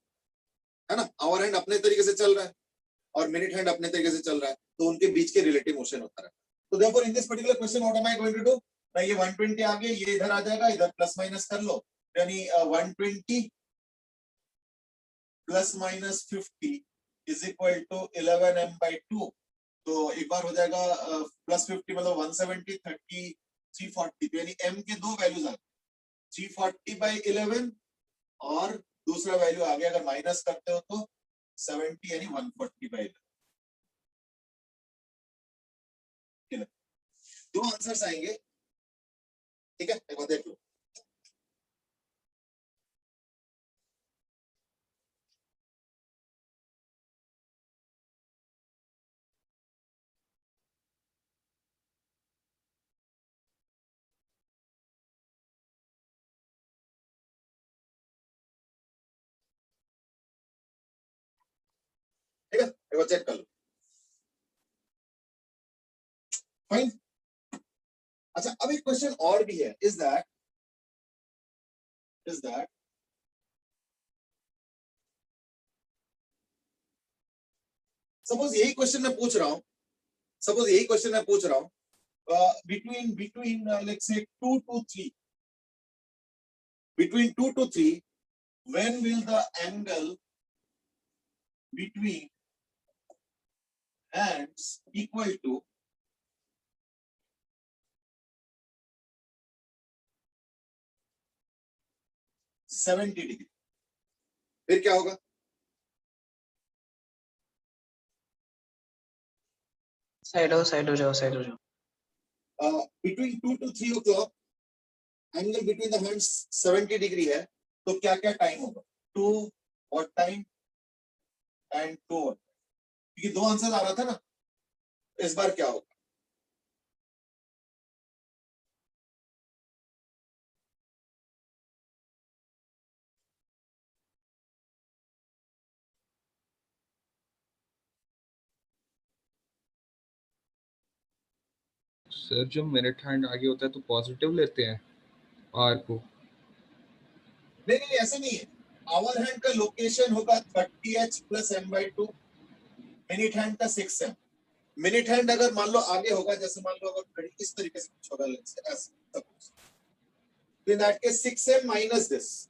है ना. आवर हैंड अपने तरीके से चल रहा है और मिनट हैंड अपने तरीके से चल रहा है, तो उनके बीच के रिलेटिव मोशन होता है. तो therefore in this particular question what am I going to do, ना ये 120 आ गया, ये इधर आ जाएगा, इधर प्लस माइनस कर लो, यानी 120 plus minus 50 is equal to 11m/2. तो एक बार हो जाएगा प्लस 50 मतलब 170, 30, 340, तो यानी m के दो वैल्यूज आ गए, 340/11 और दूसरा वैल्यू आ गया, अगर माइनस करते हो तो 70 यानी 140/11. दो आंसर्स आएंगे, ठीक है, एक बार देख लो. ठीक है, एक बार चेक कर लो. फाइन. अच्छा, अब एक क्वेश्चन और भी है, इज दैट सपोज यही क्वेश्चन मैं पूछ रहा हूं, between let's say 2 to 3, between 2 to 3, when will the angle between hands equal to 70 degree. फिर क्या होगा, साइड हो जाओ between 2 to 3 o'clock angle between the hands 70 degree है, तो क्या क्या टाइम होगा, 2 और टाइम एंड 2, क्योंकि दो आंसर आ रहा था ना, इस बार क्या होगा. सर जब मिनट हैंड आगे होता है तो पॉजिटिव लेते हैं आर को. नहीं ऐसे नहीं है. आवर हैंड का लोकेशन होगा 30h plus m/2, minute hand का 6m. मिनट हैंड अगर मान लो आगे होगा, जैसे मान लो अगर घड़ी इस तरीके से कुछ होगा, in that case 6m minus this.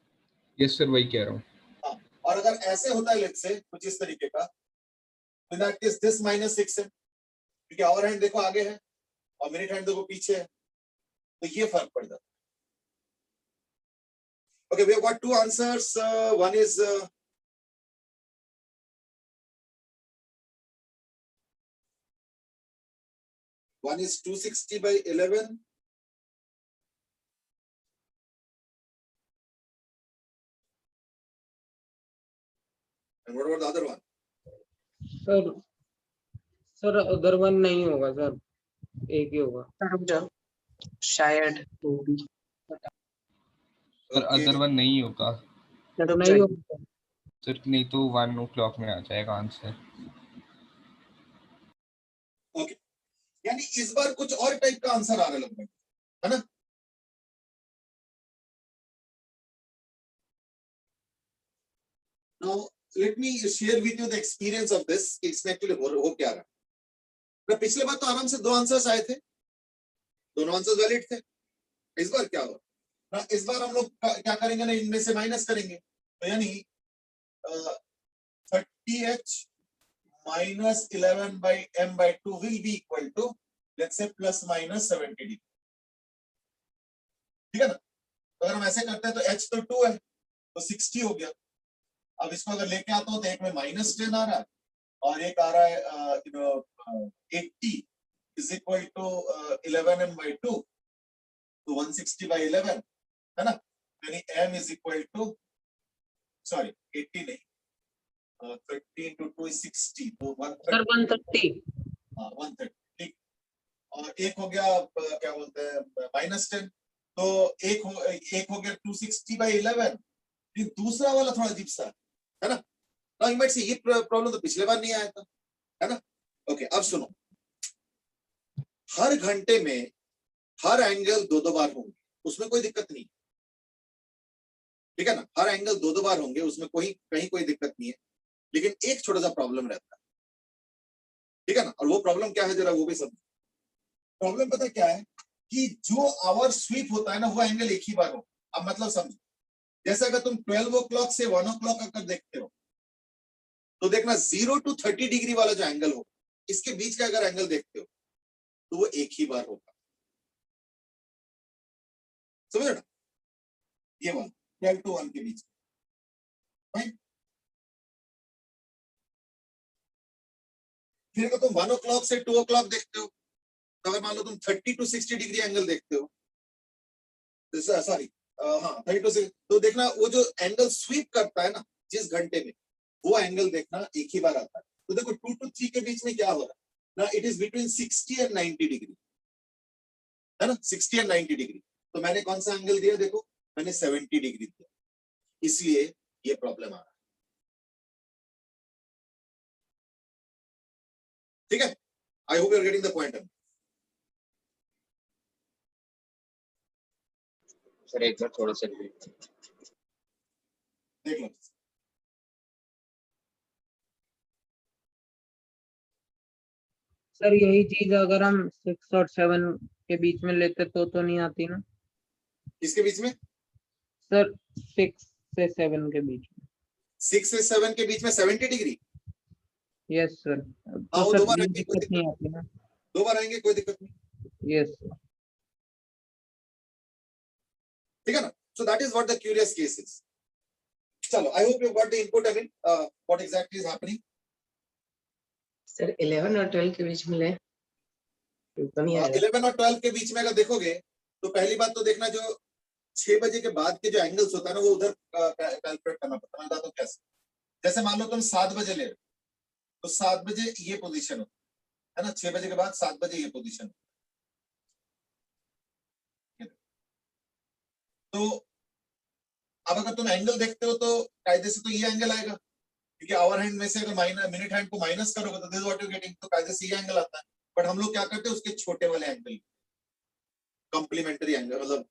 Yes sir वही कह रहा हूँ. हाँ, और अगर ऐसे होता है लेट्स से कुछ इस तरीके का, इन that case this minus 6m, क्योंकि आवर हैंड देखो आगे है और मिनट हैंड देखो पीछे है, तो ये फर्क पड़ जाता है. Okay, we have got two answers. One is one is 260/11. And what about the other one? Sir sir other one नहीं होगा सर, एक ही होगा। सर रुक जाओ, शायद वो भी। सर अदर वन नहीं होगा सर रुक नहीं जाइए। होगा सर। सर, नहीं तो 1 o'clock में आ जाएगा आंसर। ओके, यानी इस बार कुछ और टाइप का आंसर आ रहा है लगभग, है ना? Now let me share with you the experience of this. इसमें एक्चुअली हो क्या रहा है। पिछले बार तो आराम से 2 आंसर्स आए थे, दोनों आंसर्स वैलिड थे। इस बार क्या हुआ ना, इस बार हम लोग क्या करेंगे ना, इनमें से माइनस करेंगे, तो यानी 30h minus 11/m/2 will be equal to let's say plus minus 70 degree, ठीक है ना? तो अगर हम ऐसे करते हैं तो h तो 2 है तो 60 हो गया। अब इसको अगर लेके आता हूं तो एक में -10 आ रहा है और एक आ रहा है 80 is equal to 11m/2, तो 160/11 है ना? यानी m is equal to sorry 80 नहीं, 30 into 2 is 60, तो 130, सर 130। हाँ 130, ठीक। और एक हो गया क्या बोलते हैं -10, तो एक हो गया 260/11। दूसरा वाला थोड़ा अजीब सा है ना? Now you might say ये प्रॉब्लम तो पिछले बार नहीं आया था, है ना? ओके, अब सुनो, हर घंटे में हर एंगल 2-2 बार होंगे, उसमें कोई दिक्कत नहीं, ठीक है ना? हर एंगल 2-2 बार होंगे, उसमें कहीं कोई दिक्कत नहीं है, लेकिन एक छोटा सा प्रॉब्लम रहता है, ठीक है ना? और वो प्रॉब्लम क्या है जरा वो भी समझो। प्रॉब्लम पता क्या है कि जो आवर स्वीप होता है ना, वो एंगल एक ही बार हो। अब मतलब समझो, जैसे अगर तुम 12 o'clock से 1 o'clock अगर देखते हो तो देखना 0 to 30 डिग्री वाला जो एंगल हो, इसके बीच का अगर एंगल देखते हो तो वो एक ही बार होगा, समझो ना? ये वाला 12 to 1 के बीच, राइट? फिर अगर तुम 1 o'clock से 2 o'clock देखते हो तो अगर मान लो तुम 30 to 60 डिग्री एंगल देखते हो, सॉरी हाँ 30 to 60, तो देखना वो जो एंगल स्वीप करता है ना जिस घंटे में, वो एंगल देखना एक ही बार आता है। तो देखो 2 to 3 के बीच में क्या हो रहा है ना, it is between 60 and 90 degree, है ना? 60 and 90 डिग्री। तो मैंने कौन सा एंगल दिया, देखो मैंने 70 डिग्री दिया, इसलिए ये प्रॉब्लम आ रहा है, ठीक है? I hope you are getting the point. Sir एक बार थोड़ा सा repeat। देख लो, सर यही चीज अगर हम 6 और 7 के बीच में लेते तो नहीं आती ना किसके बीच में? सर? 6 से 7 के बीच में। 6 से 7 के बीच में 70 डिग्री, यस सर, हाँ तो वो सर 2 बार ये आएंगे, कोई दिक्कत नहीं दिक्कत, आती ना? 2 बार आएंगे, कोई दिक्कत नहीं, यस सर। ठीक है ना? So that is what the curious case is. चलो, I hope you got the input, I mean what exactly is happening. Sir 11 और 12 के बीच में ले तो नहीं आएगा। 11 और 12 के बीच में अगर देखोगे तो पहली बात तो देखना, जो 6 बजे के बाद के जो एंगल्स होता है ना, वो उधर कैलकुलेट करना पड़ता है। मैं बताता हूं कैसे। जैसे मान लो तुम 7 बजे ले रहे हो, तो 7 बजे ये पोजीशन होता है ना, 6 बजे के बाद 7 बजे ये पोजीशन। तो अब अगर तुम एंगल देखते हो तो कायदे से तो ये एंगल आएगा, क्योंकि आवर हैंड में से अगर मिनट हैंड को माइनस करोगे तो दिस व्हाट यू गेटिंग, तो कायदे से ये एंगल आता है। बट हम लोग क्या करते हैं, उसके छोटे वाले एंगल, कॉम्प्लीमेंट्री एंगल, मतलब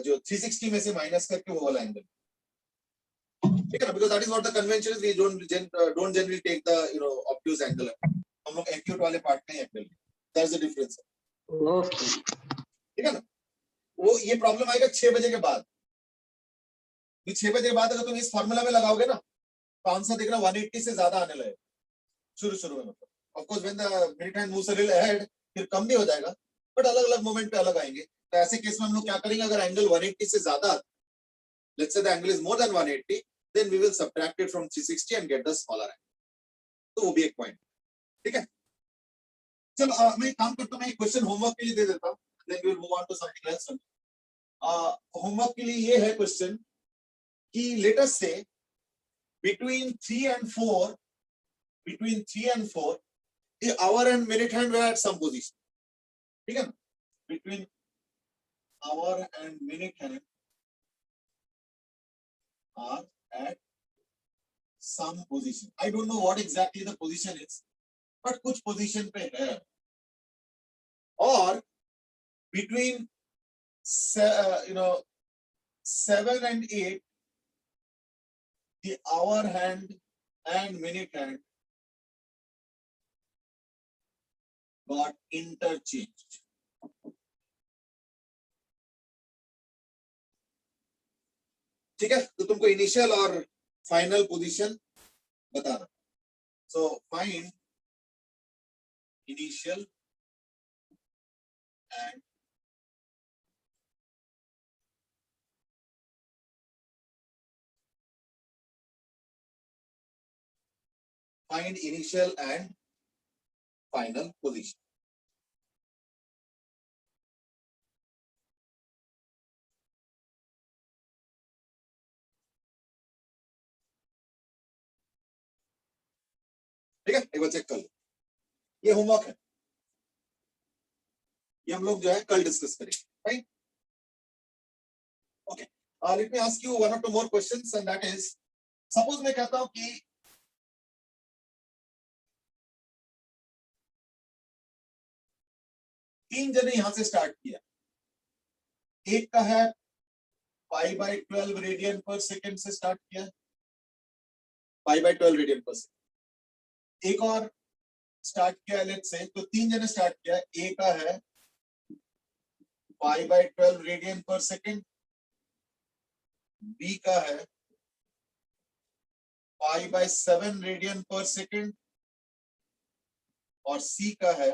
जो 360 में से माइनस करके वो वाला एंगल, ठीक है ना? Because that is what the convention is, we don't generally take the obtuse angle, हम लोग एक्यूट वाले पार्ट में angle, that's the difference, okay ठीक है ना? वो ये प्रॉब्लम आएगा 6 बजे के बाद। 6 बजे के बाद अगर तुम इस फार्मूला में लगाओगे ना, तो आंसर देखना 180 से ज्यादा आने लगेगा शुरू में, मतलब of course when the minute hand moves a little ahead, फिर कम भी हो जाएगा, बट अलग अलग मोमेंट पे अलग आएंगे। तो ऐसे केस में हम लोग क्या करेंगे, अगर एंगल 180 से ज्यादा, let's say the angle is more than 180, then we will subtract it from 360 and get the smaller angle. तो वो भी एक पॉइंट, ठीक है? चलो मैं एक काम करता हूं, मैं एक क्वेश्चन होमवर्क के लिए दे देता हूं, then we will move on to something else. Homework के लिए ये है क्वेश्चन कि लेट अस से between 3 and 4 the hour and minute hand were at some position. ठीक है ना? Between hour and minute hand are at some position. I don't know what exactly the position is, but कुछ position पे है. Or between 7 and 8, the hour hand and minute hand got interchanged. ठीक है, तो तुमको इनिशियल और final position बताना. So find initial and find initial and final position. ठीक है, एक बार चेक कर लो. ये होमवर्क है, ये हम लोग जो है कल डिस्कस करेंगे. Right? Okay, let me ask you one or two more questions and that is, suppose मैं कहता हूं कि तीन जने यहां से स्टार्ट किया. एक का है π/12 रेडियन पर सेकंड से स्टार्ट किया, π/12 रेडियन पर सेकंड. एक और स्टार्ट किया लेट्स से, तो तीन जने स्टार्ट किया. ए का है π/12 रेडियन पर सेकंड, बी का है π/7 रेडियन पर सेकंड और सी का है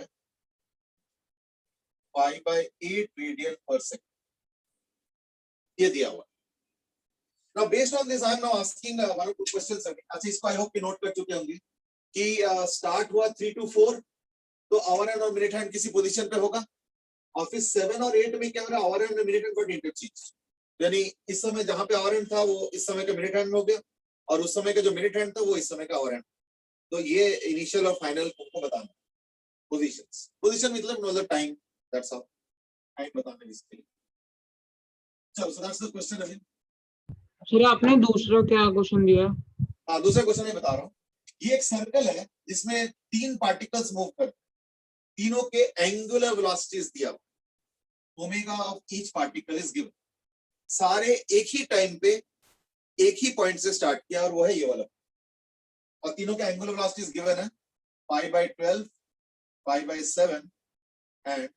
π/8 रेडियन पर सेकंड. ये दिया हुआ. Now based on this I am now asking one or two questions again. अच्छा, इसको आई होप कि नोट कर चुके होंगे कि स्टार्ट हुआ 3 to 4, तो आवर हैंड और मिनट हैंड किसी पोजीशन पे होगा, और फिर 7 और 8 में क्या हो रहा है, आवर हैंड और मिनट हैंड गॉट इंटरचेंज. यानी इस समय जहां पे आवर हैंड था वो इस समय का मिनट हैंड में हो गया, और उस समय का जो मिनट हैंड था वो इस समय का आवर हैंड. तो ये इनिशियल और फाइनल को बताना. पोजीशंस, पोजीशन मतलब टाइम, दैट्स ऑल. टाइम बताने इसके लिए. चलो, so that's the question again. Sir आपने दूसरा क्या क्वेश्चन दिया? हाँ, दूसरा क्वेश्चन मैं बता रहा हूँ. ये एक सर्कल है जिसमें तीन पार्टिकल्स मूव कर, तीनों के एंगुलर वेलोसिटीज दिया हुआ. Omega of each particle is given. सारे एक ही टाइम पे एक ही पॉइंट से स्टार्ट किया, और वो है ये वाला, और तीनों के एंगुलर वेलोसिटीज गिवन है π/12, π/7 एंड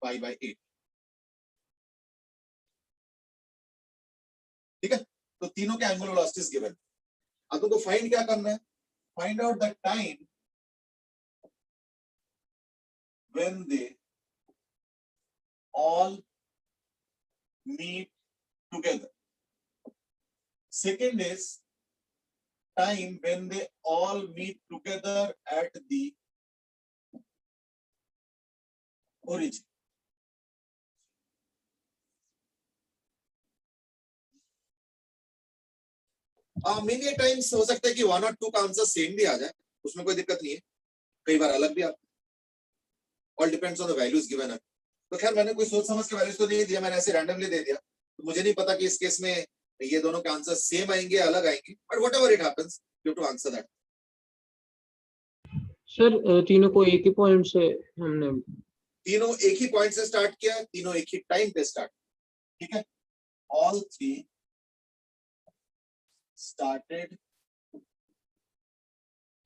π/8. ठीक है, तो तीनों के एंगुलर वेलोसिटीज गिवन. अब तुमको फाइंड क्या करना है? Find out the time when they all meet together. Second is time when they all meet together at the origin. Many times हो सकता है कि 1 और 2 का आंसर सेम भी आ जाए, उसमें कोई दिक्कत नहीं है. कई बार अलग भी आता है. All depends on the values given है. तो खैर, मैंने कोई सोच समझ के वैल्यूज तो नहीं दिया, मैंने ऐसे रैंडमली दे दिया. तो मुझे नहीं पता कि इस केस में ये दोनों के आंसर सेम आएंगे अलग आएंगे, but whatever it happens you have to answer that. Sir तीनों को एक ही पॉइंट से हमने, तीनों एक ही पॉइंट से स्टार्ट किया, तीनों एक ही टाइम पे स्टार्ट. ठीक है, all three started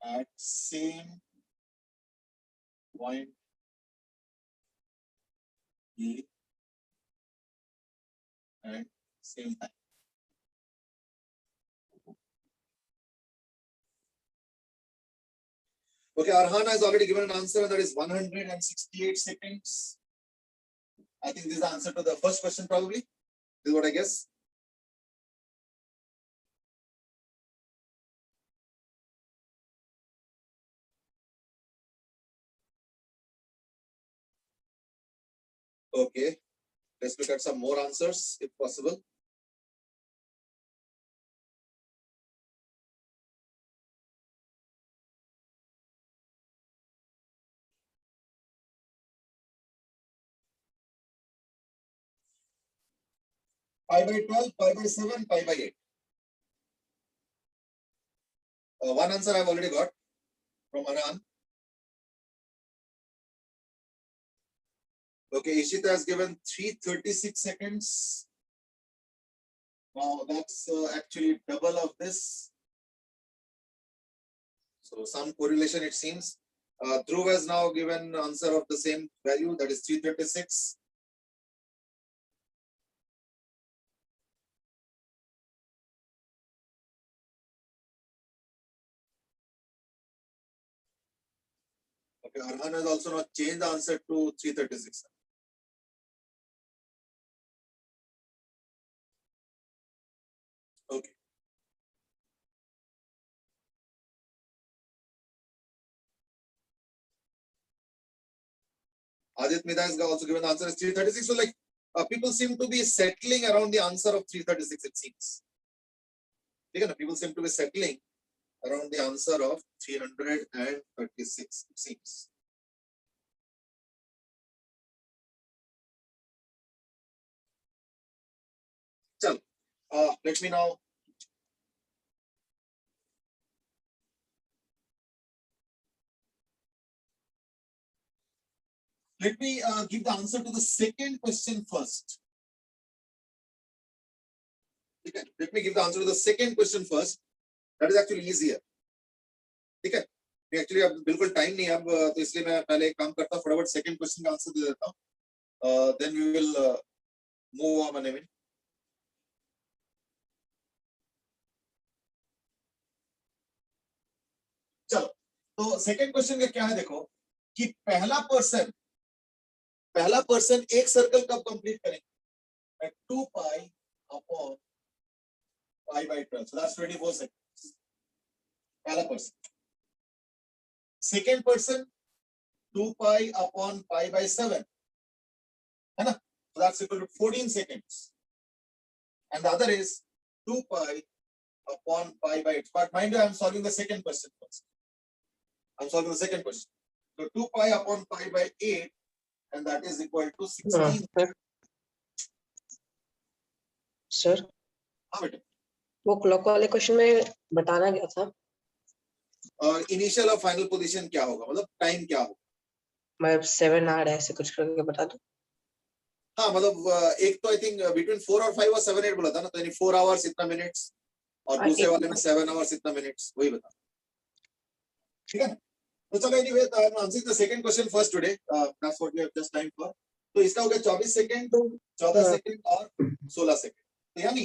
at same point A and same time. Okay, Arhana has already given an answer, and that is 168 seconds. I think this is the answer to the first question probably. This is what I guess. Okay, let's look at some more answers if possible. pi by 12, pi by 7, pi by 8. One answer I've already got from Anan. Okay, Ishita has given 3:36 seconds. Now that's actually double of this. So some correlation it seems. Dhruv has now given answer of the same value, that is 3:36. Okay, Arhan has also not changed the answer to 3:36. Okay. Adit Mida has also given the answer as 3:36. So like people seem to be settling around the answer of 3:36, it seems. Okay, people seem to be settling around the answer of 336, it seems. So, let me now give the answer to the second question first. Okay, let me give the answer to the second question first. That is actually easier. ठीक है? Actually अब बिल्कुल time नहीं है अब तो इसलिए मैं पहले एक काम करता हूँ फटाफट second question का answer दे देता हूँ. Then we will move on. I mean. चलो तो सेकंड क्वेश्चन का क्या है देखो कि पहला पर्सन एक सर्कल कब कंप्लीट करेंगे 2 pi upon pi by 12, so that's 24 seconds. पहला person. Second person 2 pi upon pi by 7 है ना, so that's equal to 14 seconds, and the other is 2 pi upon pi by 8. But mind you, I'm solving the second question first. I'm solving the second question. So 2 pi upon pi by 8, and that is equal to 16. Sir हाँ बेटा. वो clock वाले question में बताना क्या था? और initial और फाइनल पोजीशन क्या होगा, मतलब टाइम क्या होगा. मैं 7 आर ऐसे कुछ करके बता दो. हाँ मतलब एक तो आई थिंक बिटवीन 4 और 5 और 7 8 बोला था ना, तो यानी 4 आवर्स इतना मिनट्स और दूसरे वाले में 7 आवर्स इतना मिनट्स, वही बता. ठीक है. तो चलो anyway I am answering the second question first today. That's what we have just time for. तो इसका हो गया 24 सेकंड, 14 सेकंड और 16 सेकंड. तो यानी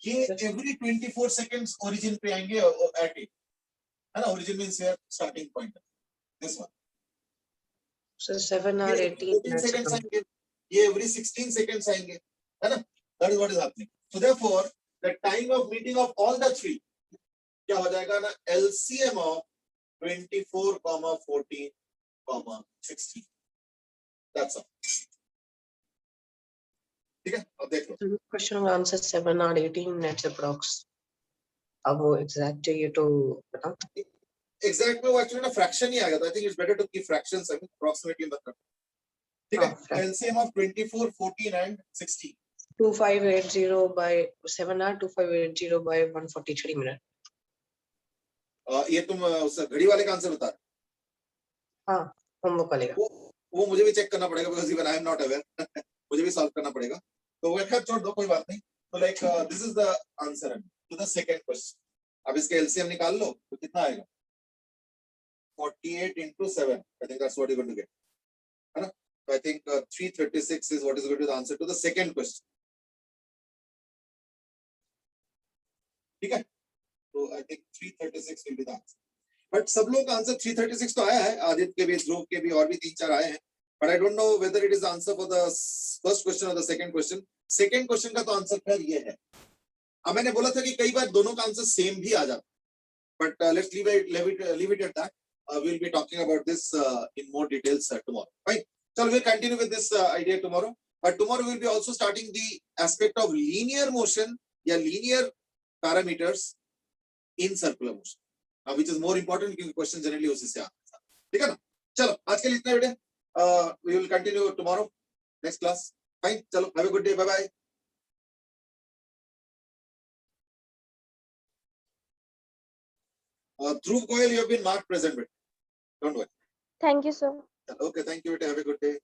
ये एवरी 24 सेकंड्स ओरिजिन पे आएंगे एट इट, है ना. Origin means here starting point, this one. Sir 7 or 18 seconds आएंगे, ये एवरी 16 सेकंड्स आएंगे, है ना. That is what is happening. So therefore the time of meeting of all the three क्या हो जाएगा ना, एलसीएम ऑफ 24, 14, 16. That's all. ठीक है, अब देख लो. क्वेश्चन का आंसर 7 आर 18 मिनट्स अप्रॉक्स. अब वो एग्जैक्ट चाहिए तो बताओ. एग्जैक्ट में वो एक्चुअली ना फ्रैक्शन ही आ गया था. I think it's better to keep fractions, I mean approximately मत रखो. ठीक है. LCM of 24, 14 and 16. 2580 by 7 or 2580 by 143 minute. ये तुम उस घड़ी वाले का आंसर बता रहे. हाँ होमवर्क वाले का. वो मुझे भी चेक करना पड़ेगा because even I am not aware. मुझे भी सॉल्व करना पड़ेगा. तो वो खैर छोड़ दो, कोई बात नहीं. तो like this is the answer to the second question. अब इसके एलसीएम निकाल लो तो कितना आएगा, 48 into 7. I think that's what you're going to get. है ना. So I think 336 is what is going to be the answer to the second question. ठीक है. तो I think 336 will be the answer. But सब लोग का answer 336 तो आया है. आदित्य के भी, ध्रुव के भी और भी 3-4 आए हैं. But I don't know whether it is the answer for the first question or the second question. Second question का तो आंसर फिर ये है. अब मैंने बोला था कि कई बार दोनों का आंसर सेम भी आ जाता. But let's leave it at that. We'll be talking about this in more details tomorrow. Right? So we'll continue with this idea tomorrow. But tomorrow we'll be also starting the aspect of linear motion या linear parameters in circular motion, which is more important क्योंकि question generally उसी से आता है. ठीक है ना. चलो आज के लिए इतना बेटे. We will continue tomorrow next class. Fine. चलो have a good day. Bye bye. Dhruv Goyal, you have been marked present, but don't worry. Thank you, sir. Okay, thank you. Have a good day.